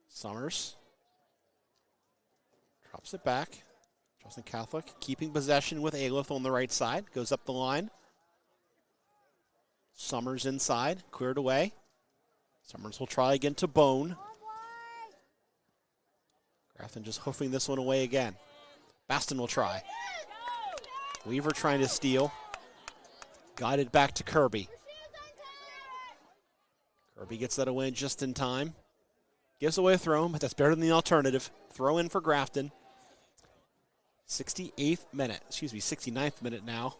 Summers drops it back. Charleston Catholic keeping possession with Aliff on the right side. Goes up the line. Summers inside, cleared away. Summers will try again to Bone. Grafton just hoofing this one away again. Baston will try. Weaver trying to steal. Guided back to Kirby. Kirby gets that away just in time. Gives away a throw, but that's better than the alternative. Throw in for Grafton. 69th minute now.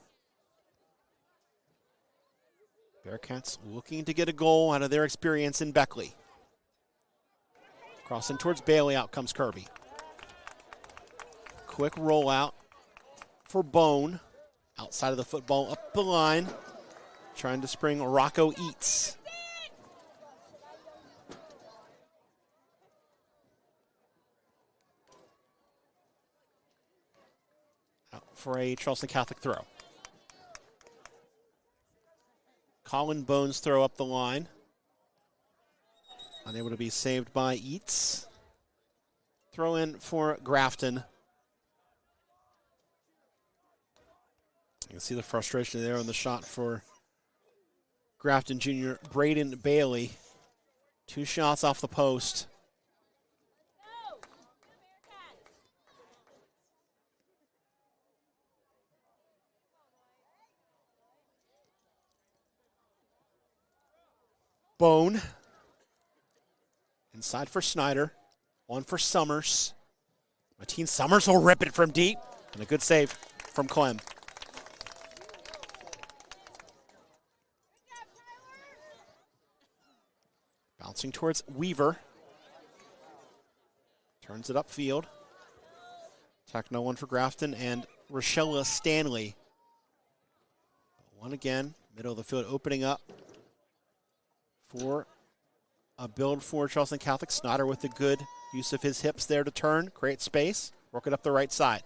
Bearcats looking to get a goal out of their experience in Beckley. Crossing towards Bailey, out comes Kirby. Quick rollout for Bone. Outside of the football, up the line. Trying to spring Rocco Eats. Out for a Charleston Catholic throw. Colin Bones throw up the line. Unable to be saved by Eats. Throw in for Grafton. You can see the frustration there on the shot for Grafton Jr. Braden Bailey. 2 shots off the post. Bone. Inside for Snyder. One for Summers. Mateen Summers will rip it from deep. And a good save from Clem. Bouncing towards Weaver. Turns it upfield. Attack no one for Grafton and Rochella Stanley. One again, middle of the field opening up for a build for Charleston Catholic. Snyder with the good use of his hips there to turn, create space, work it up the right side.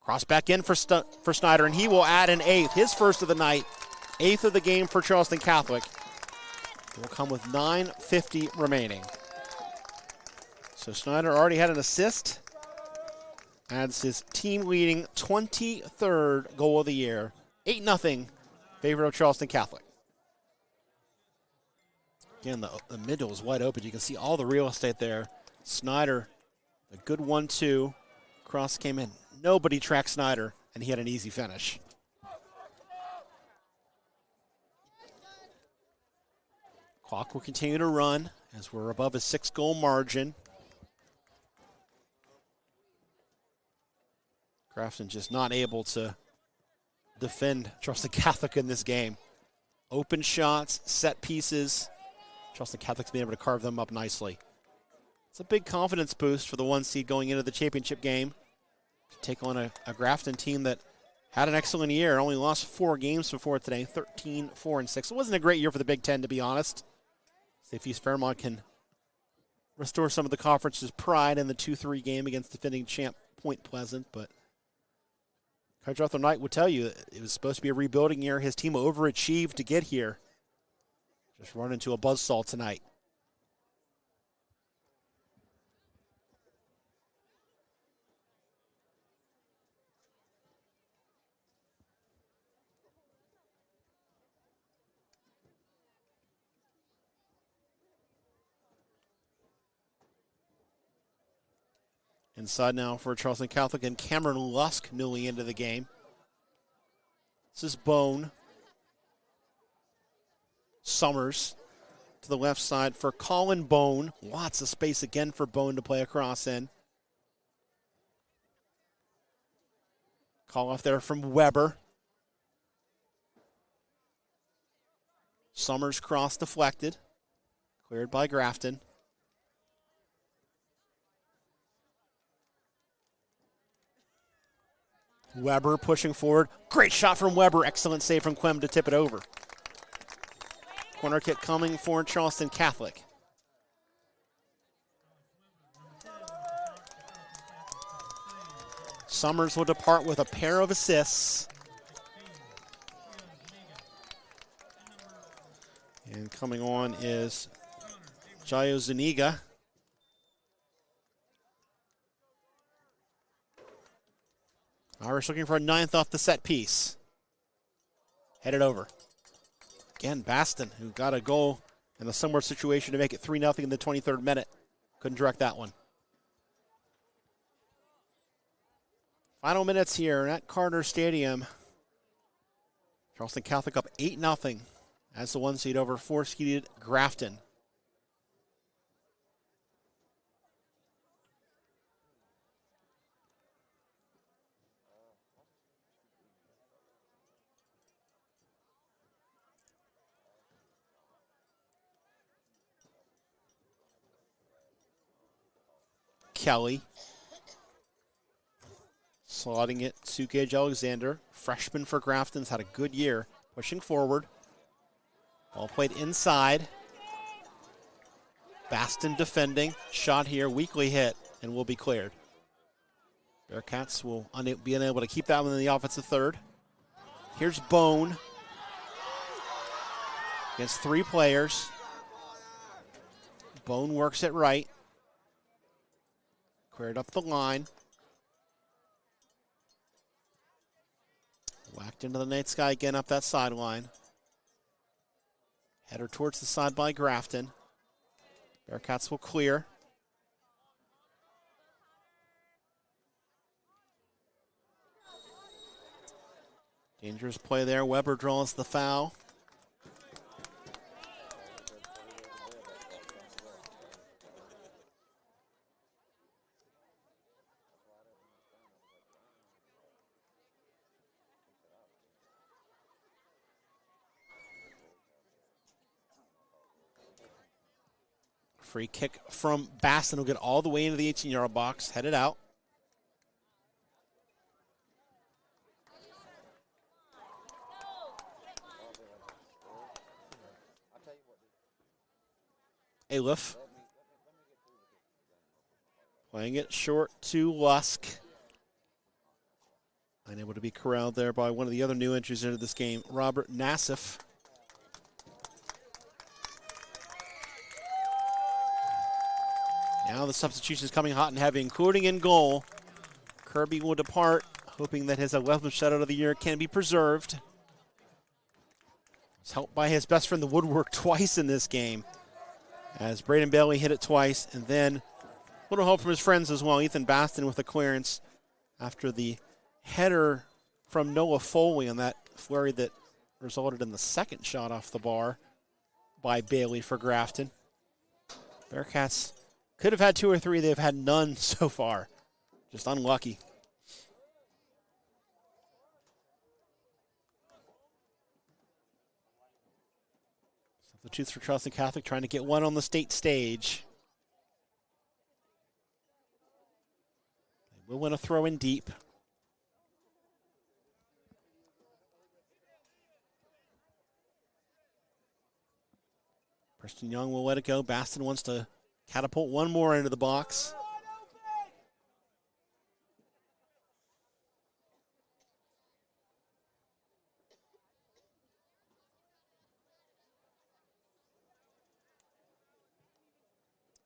Cross back in for Snyder, and he will add an 8th, his first of the night, 8th of the game for Charleston Catholic. It will come with 9:50 remaining. So Snyder already had an assist. Adds his team-leading 23rd goal of the year. 8-0 favor of Charleston Catholic. Again, the middle is wide open. You can see all the real estate there. Snyder, a good 1-2. Cross came in. Nobody tracked Snyder, and he had an easy finish. Clock will continue to run as we're above a 6-goal margin. Grafton just not able to defend Charleston Catholic in this game. Open shots, set pieces. Charleston Catholic's been able to carve them up nicely. It's a big confidence boost for the 1 seed going into the championship game to take on a Grafton team that had an excellent year. Only lost 4 games before today, 13-4-6. It wasn't a great year for the Big Ten, to be honest. See if East Fairmont can restore some of the conference's pride in the 2-3 game against defending champ Point Pleasant, but Coach Arthur Knight would tell you it was supposed to be a rebuilding year. His team overachieved to get here. Just run into a buzzsaw tonight. Inside now for Charleston Catholic and Cameron Lusk newly into the game. This is Bone. Summers to the left side for Colin Bone. Lots of space again for Bone to play across in. Call off there from Weber. Summers cross deflected. Cleared by Grafton. Weber pushing forward. Great shot from Weber. Excellent save from Clem to tip it over. Corner kick coming for Charleston Catholic. Summers will depart with a pair of assists. And coming on is Jayo Zuniga. Irish looking for a 9th off the set piece. Headed over. Again, Baston, who got a goal in a similar situation to make it 3-0 in the 23rd minute. Couldn't direct that one. Final minutes here at Carter Stadium. Charleston Catholic up 8-0 as the 1 seed over 4-seeded Grafton. Kelly. Slotting it to Gage Alexander. Freshman for Grafton's had a good year. Pushing forward. Ball played inside. Baston defending. Shot here, weakly hit, and will be cleared. Bearcats will be unable to keep that one in the offensive third. Here's Bone. Against 3 players. Bone works it right. Cleared up the line. Whacked into the night sky again up that sideline. Header towards the side by Grafton. Bearcats will clear. Dangerous play there. Weber draws the foul. Free kick from Baston will get all the way into the 18-yard box, headed out. Aliff playing it short to Lusk. Unable to be corralled there by one of the other new entries into this game, Robert Nassif. Now the substitutions coming hot and heavy, including in goal. Kirby will depart, hoping that his 11th shutout of the year can be preserved. He's helped by his best friend, the Woodwork, twice in this game, as Braden Bailey hit it twice, and then a little help from his friends as well. Ethan Baston with a clearance after the header from Noah Foley on that flurry that resulted in the second shot off the bar by Bailey for Grafton. Bearcats could have had 2 or 3. They've had none so far. Just unlucky. Substitutes for Charleston Catholic trying to get one on the state stage. They will win a throw in deep. Preston Young will let it go. Baston wants to catapult one more into the box.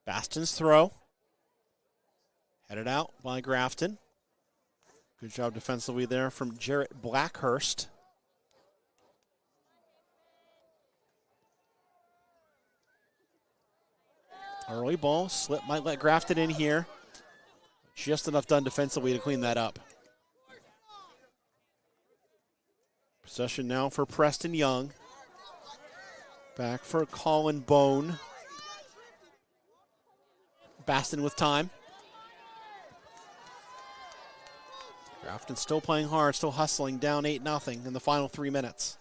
Baston's throw. Headed out by Grafton. Good job defensively there from Jarrett Blackhurst. Early ball, slip might let Grafton in here. Just enough done defensively to clean that up. Possession now for Preston Young. Back for Colin Bone. Baston with time. Grafton still playing hard, still hustling, down 8-0 in the final 3 minutes.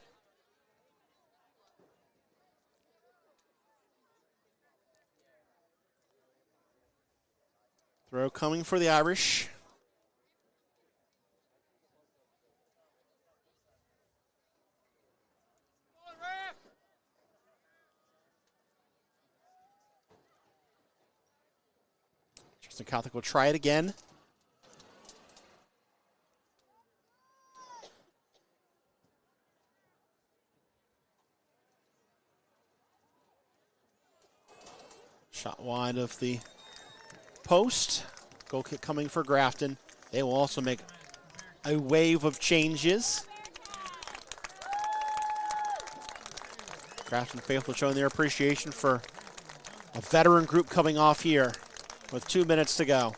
Throw coming for the Irish. Charleston Catholic will try it again. Shot wide of the post. Goal kick coming for Grafton. They will also make a wave of changes. Grafton faithful showing their appreciation for a veteran group coming off here with 2 minutes to go.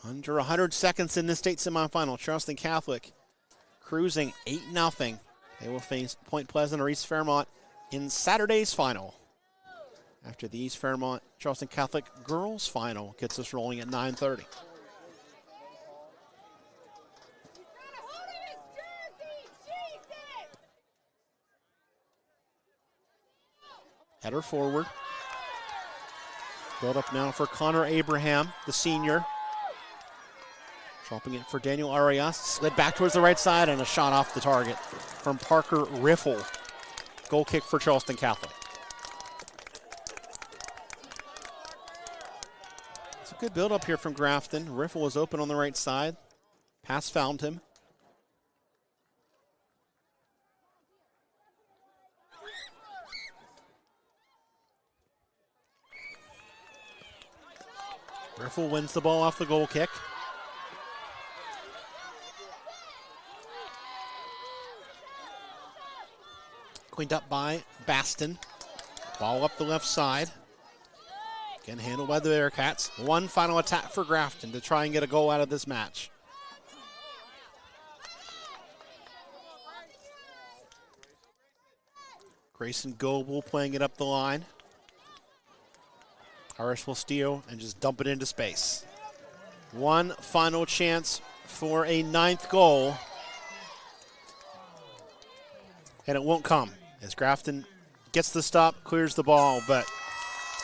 Under 100 seconds in this state semifinal. Charleston Catholic cruising 8-0. They will face Point Pleasant or East Fairmont in Saturday's final. After the East Fairmont Charleston Catholic girls final gets us rolling at 9:30. Header forward. Build up now for Connor Abraham, the senior. Dropping it for Daniel Arias. Slid back towards the right side and a shot off the target from Parker Riffle. Goal kick for Charleston Catholic. It's a good build up here from Grafton. Riffle was open on the right side. Pass found him. Riffle wins the ball off the goal kick. Cleaned up by Baston. Ball up the left side. Again handled by the Bearcats. One final attack for Grafton to try and get a goal out of this match. Grayson Goebel playing it up the line. Irish will steal and just dump it into space. One final chance for a 9th goal. And it won't come as Grafton gets the stop, clears the ball, but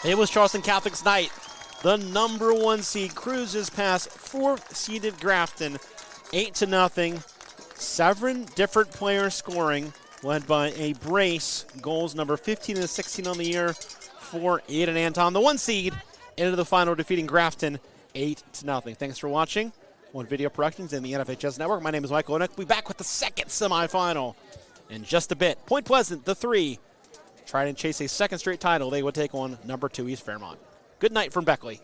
it was Charleston Catholic's night. The number 1 seed cruises past 4th-seeded Grafton, 8-0. 7 different players scoring, led by a brace. Goals number 15 and 16 on the year for Aiden Anton. The 1 seed into the final, defeating Grafton 8-0. Thanks for watching on Video Productions and the NFHS Network. My name is Michael Onek. We'll be back with the 2nd semifinal in just a bit. Point Pleasant, the 3, trying to chase a 2nd straight title. They will take on number 2 East Fairmont. Good night from Beckley.